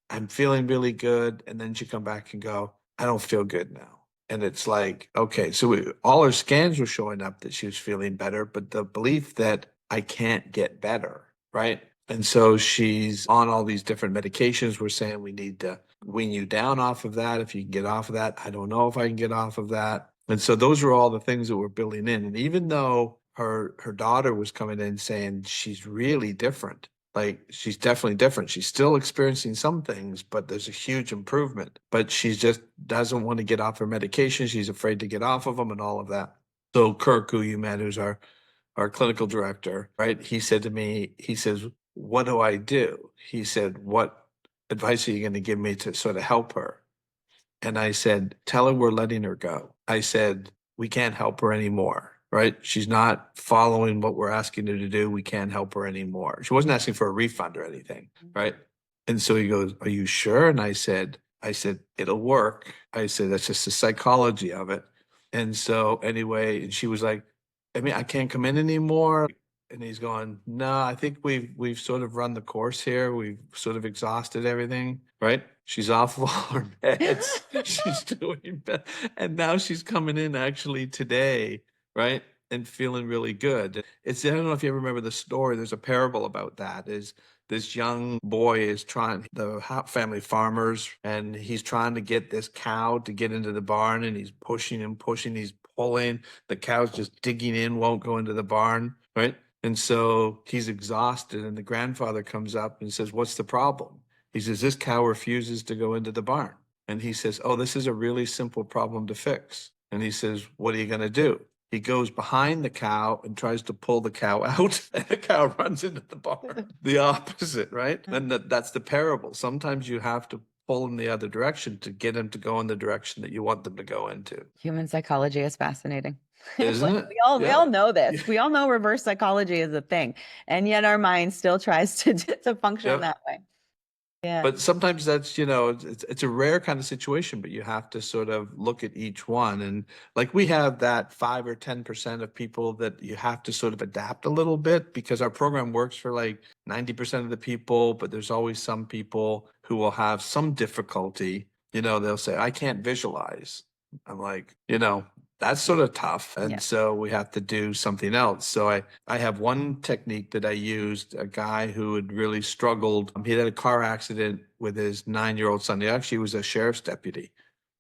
I'm feeling really good. And then she'd come back and go, I don't feel good now. And it's like, okay, so all her scans were showing up that she was feeling better, but the belief that I can't get better, right? And so she's on all these different medications. We're saying we need to wean you down off of that. If you can get off of that, I don't know if I can get off of that. And so those are all the things that we're building in. And even though her daughter was coming in saying she's really different, like she's definitely different. She's still experiencing some things, but there's a huge improvement. But she just doesn't want to get off her medication. She's afraid to get off of them and all of that. So Kirk, who you met, who's our clinical director, right? He said to me, he says, what do I do? He said, what advice are you going to give me to sort of help her? And I said, tell her we're letting her go. I said, we can't help her anymore, right? She's not following what we're asking her to do. We can't help her anymore. She wasn't asking for a refund or anything, right? And so he goes, are you sure? And I said, it'll work. I said, that's just the psychology of it. And so anyway, and she was like, I mean, I can't come in anymore. And he's going, no, I think we've sort of run the course here. We've sort of exhausted everything, right? She's off of all her meds. She's doing better. And now she's coming in actually today, right? And feeling really good. I don't know if you ever remember the story. There's a parable about that. Is this young boy is trying, the family farmers, and he's trying to get this cow to get into the barn, and he's pushing and pushing, he's pulling. The cow's just digging in, won't go into the barn, right? And so he's exhausted, and the grandfather comes up and says, what's the problem? He says, this cow refuses to go into the barn. And he says, oh, this is a really simple problem to fix. And he says, what are you going to do? He goes behind the cow and tries to pull the cow out, and the cow runs into the barn. The opposite, right? And that's the parable. Sometimes you have to pull in the other direction to get them to go in the direction that you want them to go into. Human psychology is fascinating. Isn't it? We all know this. We all know reverse psychology is a thing, and yet our mind still tries to function Yep. that way. Yeah. But sometimes that's, it's a rare kind of situation, but you have to sort of look at each one. And like we have that 5 or 10% of people that you have to sort of adapt a little bit, because our program works for like 90% of the people, but there's always some people who will have some difficulty. They'll say, I can't visualize. I'm like, that's sort of tough. And Yeah. so we have to do something else. So I have one technique that I used, a guy who had really struggled. He had a car accident with his 9-year-old son. He actually was a sheriff's deputy.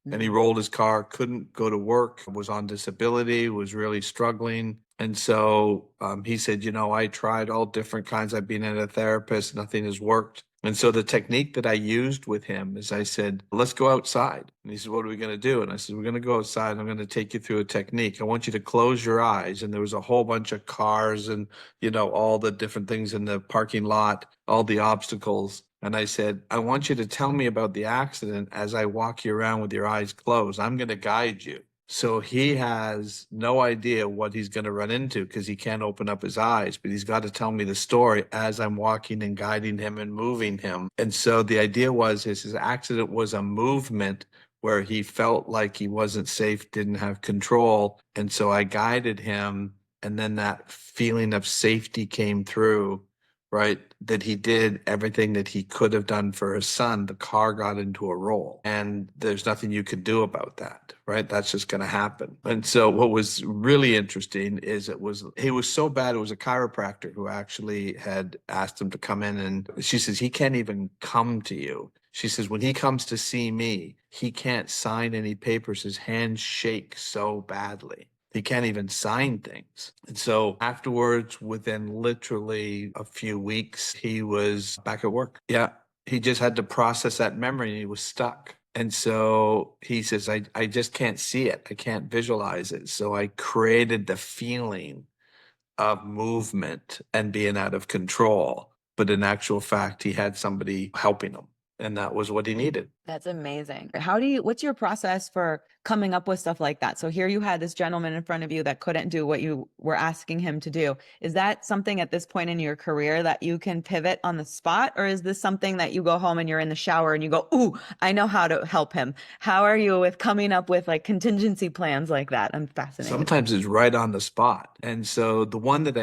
And he rolled his car, couldn't go to work, was on disability, was really struggling. And so he said, I tried all different kinds. I've been at a therapist, nothing has worked. And so the technique that I used with him is I said, let's go outside. And he said, what are we going to do? And I said, we're going to go outside. And I'm going to take you through a technique. I want you to close your eyes. And there was a whole bunch of cars and, all the different things in the parking lot, all the obstacles. And I said, I want you to tell me about the accident as I walk you around with your eyes closed. I'm going to guide you. So he has no idea what he's going to run into because he can't open up his eyes, but he's got to tell me the story as I'm walking and guiding him and moving him. And so the idea was his accident was a movement where he felt like he wasn't safe, didn't have control. And so I guided him. And then that feeling of safety came through, right? That he did everything that he could have done for his son. The car got into a roll, and there's nothing you could do about that, right? That's just going to happen. And so what was really interesting is he was so bad. It was a chiropractor who actually had asked him to come in, and she says, he can't even come to you. She says, when he comes to see me, he can't sign any papers. His hands shake so badly. He can't even sign things. And so afterwards, within literally a few weeks, he was back at work. Yeah. He just had to process that memory and he was stuck. And so he says, I just can't see it. I can't visualize it. So I created the feeling of movement and being out of control. But in actual fact, he had somebody helping him. And that was what he needed. That's amazing. What's your process for coming up with stuff like that? So here you had this gentleman in front of you that couldn't do what you were asking him to do. Is that something at this point in your career that you can pivot on the spot? Or is this something that you go home and you're in the shower and you go, ooh, I know how to help him? How are you with coming up with like contingency plans like that? I'm fascinated. Sometimes it's right on the spot. And so the one that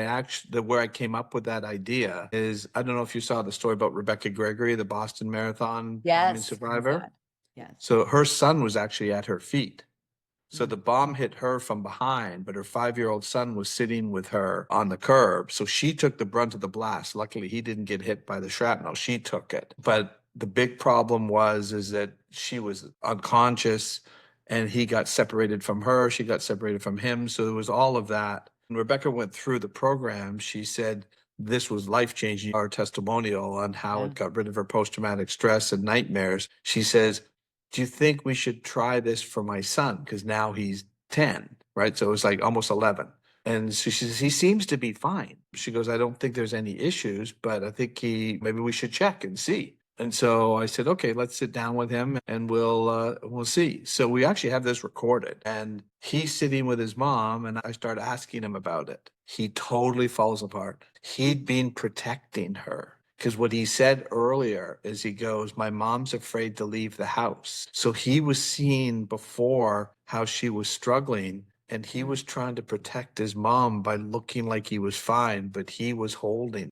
where I came up with that idea is, I don't know if you saw the story about Rebecca Gregory, the Boston Marathon bombing Yes. Oh my survivor. God. Yes. So her son was actually at her feet. So the bomb hit her from behind, but her 5-year-old son was sitting with her on the curb. So she took the brunt of the blast. Luckily, he didn't get hit by the shrapnel. She took it. But the big problem is that she was unconscious and he got separated from her. She got separated from him. So there was all of that. When Rebecca went through the program, she said this was life-changing. Our testimonial on how it got rid of her post-traumatic stress and nightmares. She says, do you think we should try this for my son? Because now he's 10, right? So it's like almost 11. And so she says, he seems to be fine. She goes, I don't think there's any issues, but I think maybe we should check and see. And so I said, okay, let's sit down with him and we'll see. So we actually have this recorded and he's sitting with his mom and I start asking him about it. He totally falls apart. He'd been protecting her. Because what he said earlier is he goes, my mom's afraid to leave the house. So he was seeing before how she was struggling and he was trying to protect his mom by looking like he was fine, but he was holding.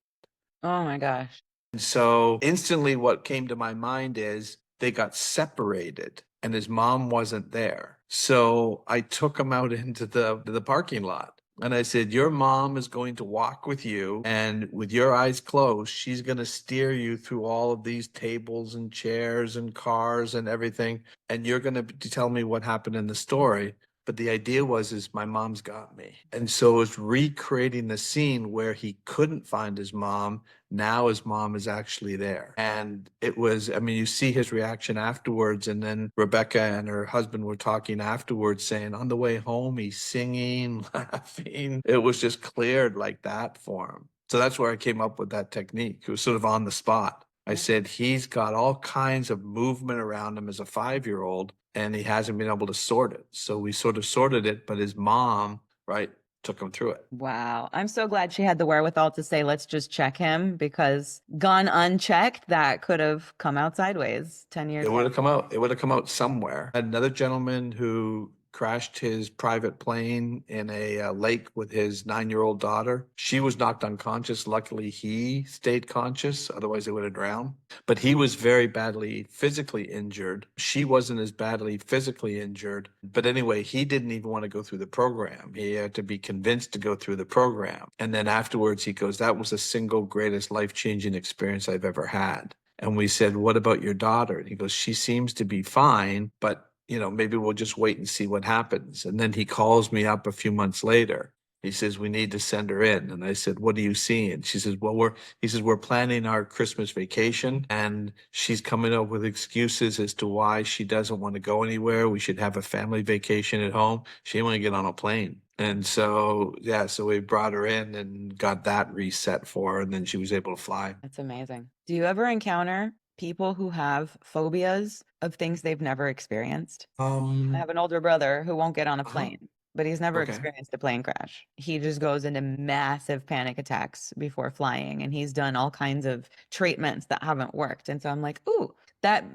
Oh my gosh. And so instantly what came to my mind is they got separated and his mom wasn't there. So I took him out into the parking lot. And I said, your mom is going to walk with you and with your eyes closed, she's going to steer you through all of these tables and chairs and cars and everything. And you're going to tell me what happened in the story. But the idea is my mom's got me. And so it was recreating the scene where he couldn't find his mom. Now his mom is actually there. And it was, I mean, you see his reaction afterwards. And then Rebecca and her husband were talking afterwards saying on the way home, he's singing, laughing. It was just cleared like that for him. So that's where I came up with that technique. It was sort of on the spot. I said, he's got all kinds of movement around him as a 5-year-old and he hasn't been able to sort it. So we sort of sorted it, but his mom, right, took him through it. Wow. I'm so glad she had the wherewithal to say, let's just check him, because gone unchecked, that could have come out sideways 10 years It would later. have come out. It would have come out somewhere. Another gentleman who crashed his private plane in a lake with his 9-year-old daughter. She was knocked unconscious. Luckily, he stayed conscious. Otherwise, they would have drowned. But he was very badly physically injured. She wasn't as badly physically injured. But anyway, he didn't even want to go through the program. He had to be convinced to go through the program. And then afterwards, he goes, that was the single greatest life-changing experience I've ever had. And we said, what about your daughter? And he goes, she seems to be fine, but maybe we'll just wait and see what happens. And then he calls me up a few months later. He says, we need to send her in. And I said, what are you seeing? She says, we're planning our Christmas vacation and she's coming up with excuses as to why she doesn't want to go anywhere. We should have a family vacation at home. She didn't want to get on a plane. And so, so we brought her in and got that reset for her. And then she was able to fly. That's amazing. Do you ever encounter people who have phobias of things they've never experienced? I have an older brother who won't get on a plane, but he's never experienced a plane crash. He just goes into massive panic attacks before flying, and he's done all kinds of treatments that haven't worked. And so I'm like, ooh,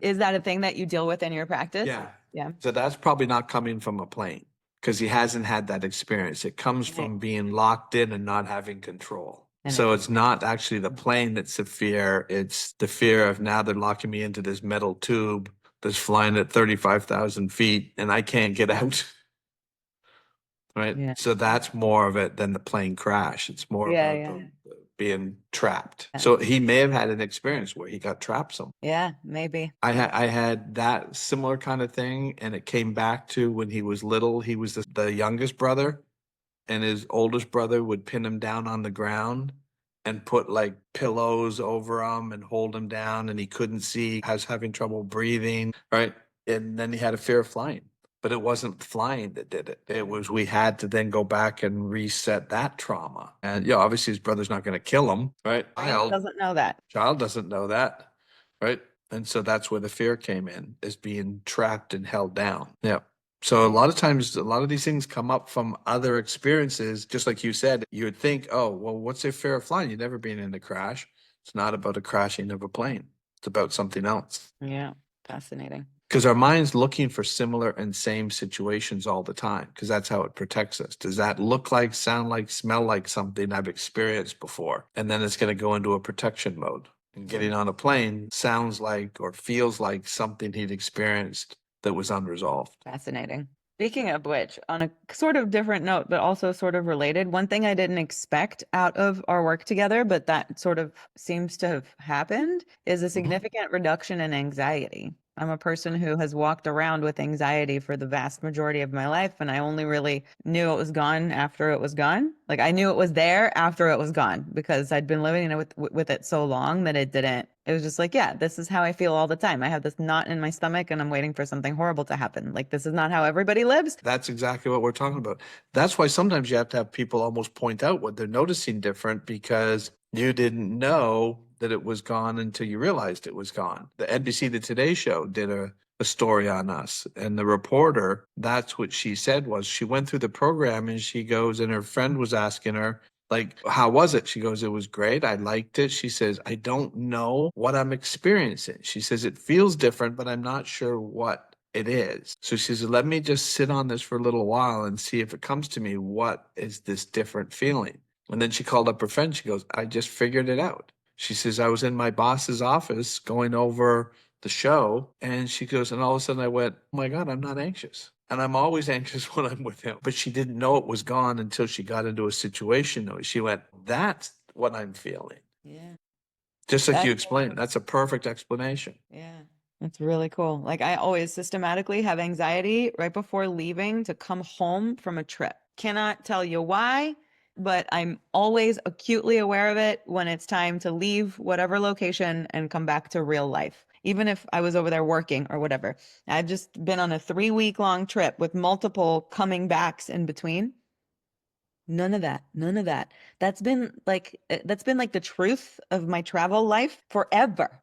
is that a thing that you deal with in your practice? Yeah. Yeah. So that's probably not coming from a plane because he hasn't had that experience. It comes from being locked in and not having control. So it's not actually the plane that's the fear. It's the fear of now they're locking me into this metal tube that's flying at 35,000 feet and I can't get out. Right. Yeah. So that's more of it than the plane crash. It's more about being trapped. So he may have had an experience where he got trapped somewhere. Yeah, maybe. I had that similar kind of thing, and it came back to when he was little. He was the youngest brother, and his oldest brother would pin him down on the ground and put like pillows over him and hold him down, and he couldn't see, was having trouble breathing, right? And then he had a fear of flying. But it wasn't flying that did it. It was we had to then go back and reset that trauma. And obviously his brother's not going to kill him, right? Child doesn't know that. Child doesn't know that, right? And so that's where the fear came in, is being trapped and held down. Yeah. So a lot of times, a lot of these things come up from other experiences. Just like you said, you would think, oh, well, what's your fear of flying? You've never been in a crash. It's not about a crashing of a plane. It's about something else. Yeah. Fascinating. Because our mind's looking for similar and same situations all the time, because that's how it protects us. Does that look like, sound like, smell like something I've experienced before? And then it's going to go into a protection mode. And getting on a plane sounds like or feels like something he'd experienced that was unresolved. Fascinating. Speaking of which, on a sort of different note, but also sort of related, one thing I didn't expect out of our work together, but that sort of seems to have happened, is a significant reduction in anxiety. I'm a person who has walked around with anxiety for the vast majority of my life, and I only really knew it was gone after it was gone. Like I knew it was there after it was gone because I'd been living with it so long that it didn't. It was just like, yeah, this is how I feel all the time. I have this knot in my stomach and I'm waiting for something horrible to happen. Like this is not how everybody lives. That's exactly what we're talking about. That's why sometimes you have to have people almost point out what they're noticing different, because you didn't know that it was gone until you realized it was gone. The NBC The Today Show did a story on us, and the reporter, that's what she said, was she went through the program and she goes, and her friend was asking her, like, how was it? She goes, it was great. I liked it. She says, I don't know what I'm experiencing. She says, it feels different, but I'm not sure what it is. So she says, let me just sit on this for a little while and see if it comes to me. What is this different feeling? And then she called up her friend. She goes, I just figured it out. She says, I was in my boss's office going over the show. And she goes, and all of a sudden I went, oh my God, I'm not anxious. And I'm always anxious when I'm with him. But she didn't know it was gone until she got into a situation. Though she went, that's what I'm feeling. Yeah. Just like you That's explained. That's a perfect explanation. Yeah. That's really cool. Like I always systematically have anxiety right before leaving to come home from a trip. Cannot tell you why, but I'm always acutely aware of it when it's time to leave whatever location and come back to real life. Even if I was over there working or whatever. I've just been on a 3-week long trip with multiple coming backs in between. None of that. None of that. That's been like the truth of my travel life forever.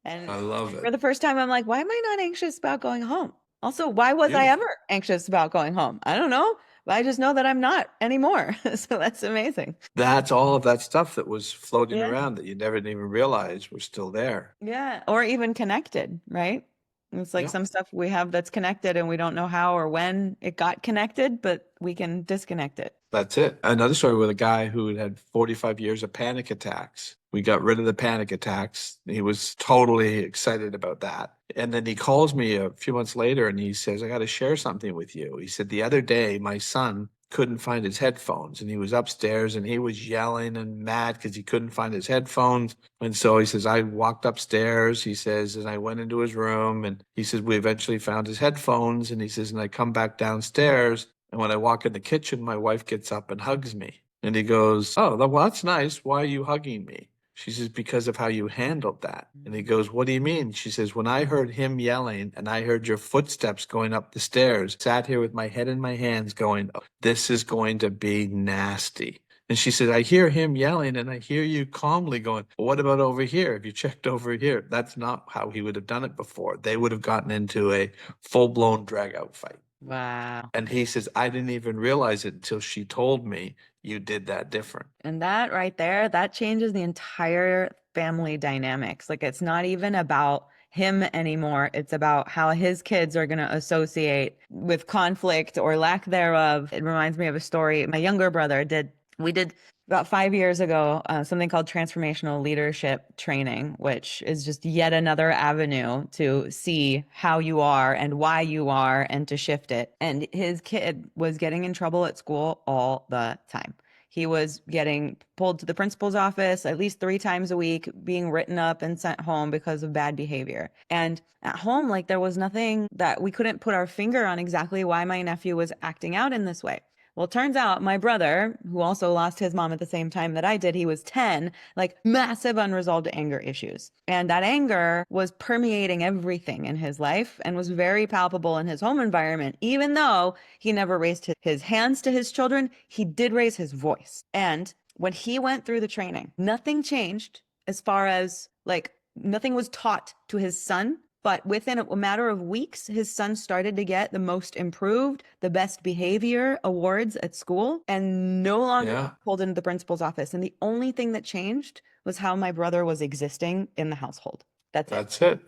I And love for it. the first time, I'm like, why am I not anxious about going home? Also, why was I Beautiful. ever anxious about going home? I don't know, but I just know that I'm not anymore. So that's amazing. That's all of that stuff that was floating Yeah. around that you never even realized was still there. Yeah. Or even connected, right? It's like Yeah. some stuff we have that's connected and we don't know how or when it got connected, but we can disconnect it. That's it. Another story with a guy who had 45 years of panic attacks. We got rid of the panic attacks. He was totally excited about that. And then he calls me a few months later and he says, I got to share something with you. He said, the other day, my son couldn't find his headphones and he was upstairs and he was yelling and mad because he couldn't find his headphones. And so he says, I walked upstairs, he says, and I went into his room and he says, we eventually found his headphones. And he says, and I come back downstairs. And when I walk in the kitchen, my wife gets up and hugs me. And he goes, oh, well, that's nice. Why are you hugging me? She says, because of how you handled that. And he goes, what do you mean? She says, when I heard him yelling and I heard your footsteps going up the stairs, sat here with my head in my hands going, oh, this is going to be nasty. And she said, I hear him yelling and I hear you calmly going, well, what about over here? Have you checked over here? That's not how he would have done it before. They would have gotten into a full-blown drag-out fight. Wow. And he says, I didn't even realize it until she told me you did that different. And that right there, that changes the entire family dynamics. Like it's not even about him anymore. It's about how his kids are going to associate with conflict or lack thereof. It reminds me of a story my younger brother did. We did about 5 years ago something called transformational leadership training, which is just yet another avenue to see how you are and why you are and to shift it. And his kid was getting in trouble at school all the time. He was getting pulled to the principal's office at least 3 times a week, being written up and sent home because of bad behavior. And at home, like there was nothing that we couldn't put our finger on exactly why my nephew was acting out in this way. Well, it turns out my brother, who also lost his mom at the same time that I did, he was 10, like massive unresolved anger issues. And that anger was permeating everything in his life and was very palpable in his home environment. Even though he never raised his hands to his children, he did raise his voice. And when he went through the training, nothing changed as far as like nothing was taught to his son. But within a matter of weeks, his son started to get the most improved, the best behavior awards at school, and no longer Yeah, pulled into the principal's office. And the only thing that changed was how my brother was existing in the household. That's it. that's it.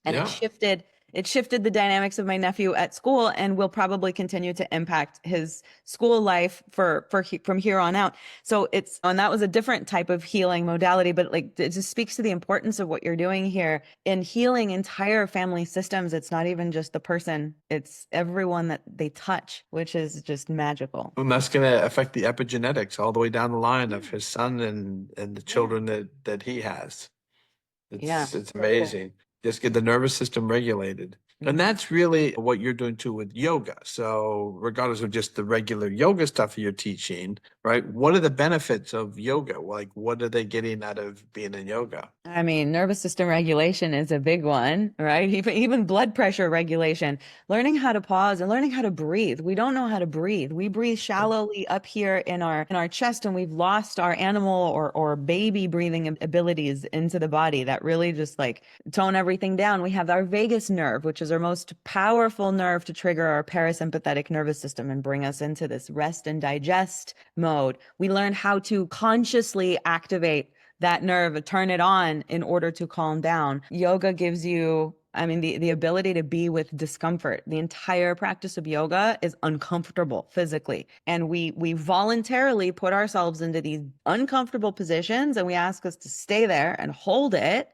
And Yeah. it shifted the dynamics of my nephew at school and will probably continue to impact his school life from here on out. So and that was a different type of healing modality, but like it just speaks to the importance of what you're doing here in healing entire family systems. It's not even just the person, it's everyone that they touch, which is just magical. And that's going to affect the epigenetics all the way down the line of his son and the Yeah. children that he has. Yeah. It's So cool. amazing. Just get the nervous system regulated. And Mhm. that's really what you're doing too with yoga. So, regardless of just the regular yoga stuff you're teaching, right? What are the benefits of yoga? Like, what are they getting out of being in yoga? I mean, nervous system regulation is a big one, right? Even blood pressure regulation, learning how to pause and learning how to breathe. We don't know how to breathe. We breathe shallowly up here in our chest, and we've lost our animal or baby breathing abilities into the body that really just like tone everything down. We have our vagus nerve, which is our most powerful nerve to trigger our parasympathetic nervous system and bring us into this rest and digest mode. We learn how to consciously activate that nerve, turn it on in order to calm down. Yoga gives you, I mean, the ability to be with discomfort. The entire practice of yoga is uncomfortable physically. And we voluntarily put ourselves into these uncomfortable positions and we ask us to stay there and hold it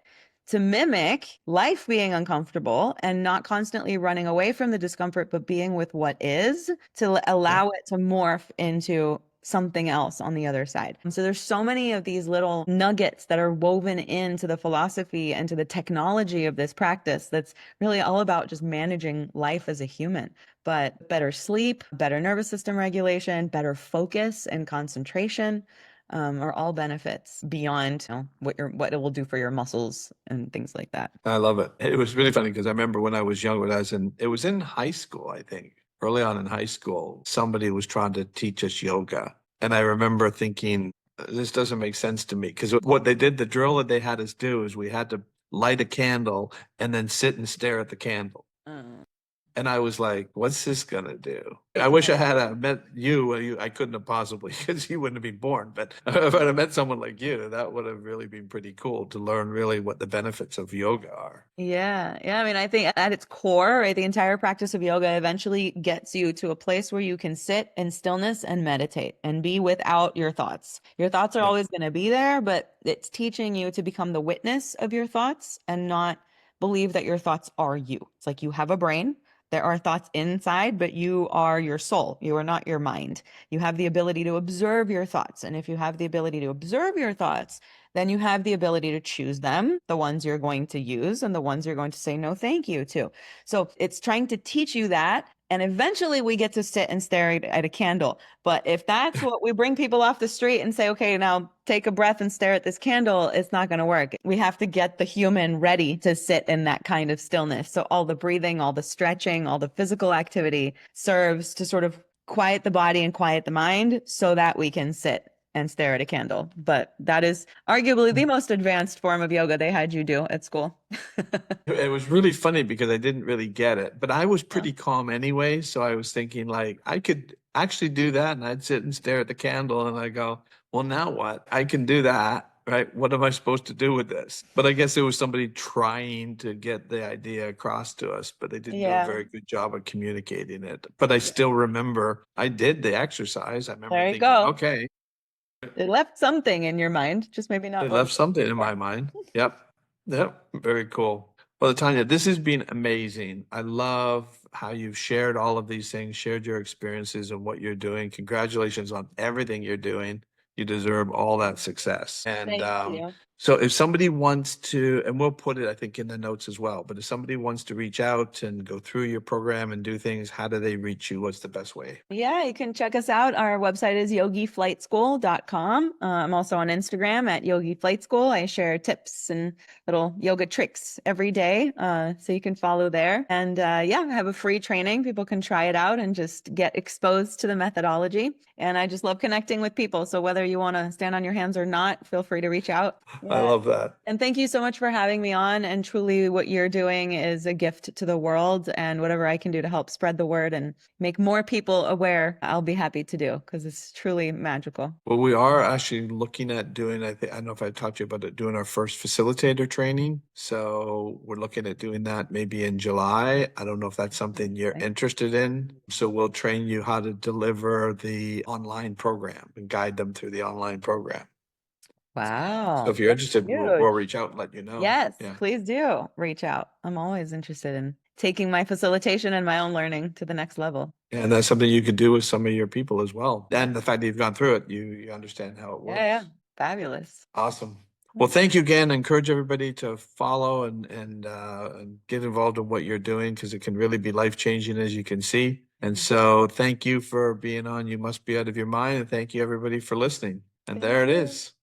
to mimic life being uncomfortable and not constantly running away from the discomfort, but being with what is to Yeah. allow it to morph into something else on the other side. And so there's so many of these little nuggets that are woven into the philosophy and to the technology of this practice that's really all about just managing life as a human. But better sleep, better nervous system regulation, better focus and concentration are all benefits beyond what it will do for your muscles and things like that. I love it. It was really funny because I remember when I was young, it was in high school, I think, early on in high school, somebody was trying to teach us yoga. And I remember thinking, this doesn't make sense to me. Because what they did, the drill that they had us do is we had to light a candle and then sit and stare at the candle. Uh, And I was like, what's this gonna do? I wish I had met you. I couldn't have possibly because you wouldn't have been born. But if I'd have met someone like you, that would have really been pretty cool to learn really what the benefits of yoga are. Yeah. Yeah. I mean, I think at its core, right, the entire practice of yoga eventually gets you to a place where you can sit in stillness and meditate and be without your thoughts. Your thoughts are Yeah. always going to be there, but it's teaching you to become the witness of your thoughts and not believe that your thoughts are you. It's like you have a brain. There are thoughts inside, but you are your soul. You are not your mind. You have the ability to observe your thoughts. And if you have the ability to observe your thoughts, then you have the ability to choose them, the ones you're going to use and the ones you're going to say no thank you to. So it's trying to teach you that. And eventually we get to sit and stare at a candle. But if that's what we bring people off the street and say, okay, now take a breath and stare at this candle, it's not going to work. We have to get the human ready to sit in that kind of stillness. So all the breathing, all the stretching, all the physical activity serves to sort of quiet the body and quiet the mind so that we can sit and stare at a candle. But that is arguably the most advanced form of yoga they had you do at school. It was really funny because I didn't really get it, but I was Yeah. pretty calm anyway. So I was thinking like I could actually do that. And I'd sit and stare at the candle and I go, well, now what? I can do that. Right. What am I supposed to do with this? But I guess it was somebody trying to get the idea across to us, but they didn't do a Yeah. very good job of communicating it. But I still remember I did the exercise. I remember There you thinking, go. okay, It left something in your mind, just maybe not it what left was supposed something to be in there. my mind. Yep. Yep. Very cool. Well, Tanya, this has been amazing. I love how you've shared all of these things, shared your experiences and what you're doing. Congratulations on everything you're doing. You deserve all that success. And Thank you. so if somebody wants to, and we'll put it, I think, in the notes as well, but if somebody wants to reach out and go through your program and do things, how do they reach you? What's the best way? Yeah, you can check us out. Our website is yogiflightschool.com. I'm also on Instagram at Yogi Flight School. I share tips and little yoga tricks every day. So you can follow there. And yeah, I have a free training. People can try it out and just get exposed to the methodology. And I just love connecting with people. So whether you want to stand on your hands or not, feel free to reach out. I Yeah. love that. And thank you so much for having me on. And truly, what you're doing is a gift to the world. And whatever I can do to help spread the word and make more people aware, I'll be happy to do because it's truly magical. Well, we are actually looking at doing, I think, I don't know if I talked to you about it, doing our first facilitator training. So we're looking at doing that maybe in July. I don't know if that's something you're interested in. So we'll train you how to deliver the online program and guide them through the online program. So Wow. if you're That's interested, we'll huge. reach out and let you know. Yes, Yeah. please do reach out. I'm always interested in taking my facilitation and my own learning to the next level. And that's something you could do with some of your people as well. And the fact that you've gone through it, you understand how it Yeah, yeah. works. Fabulous. Awesome. Well, thank you again. I encourage everybody to follow and get involved in what you're doing because it can really be life-changing, as you can see. And so thank you for being on You Must Be Out of Your Mind. And thank you, everybody, for listening. And Thank there it you. is.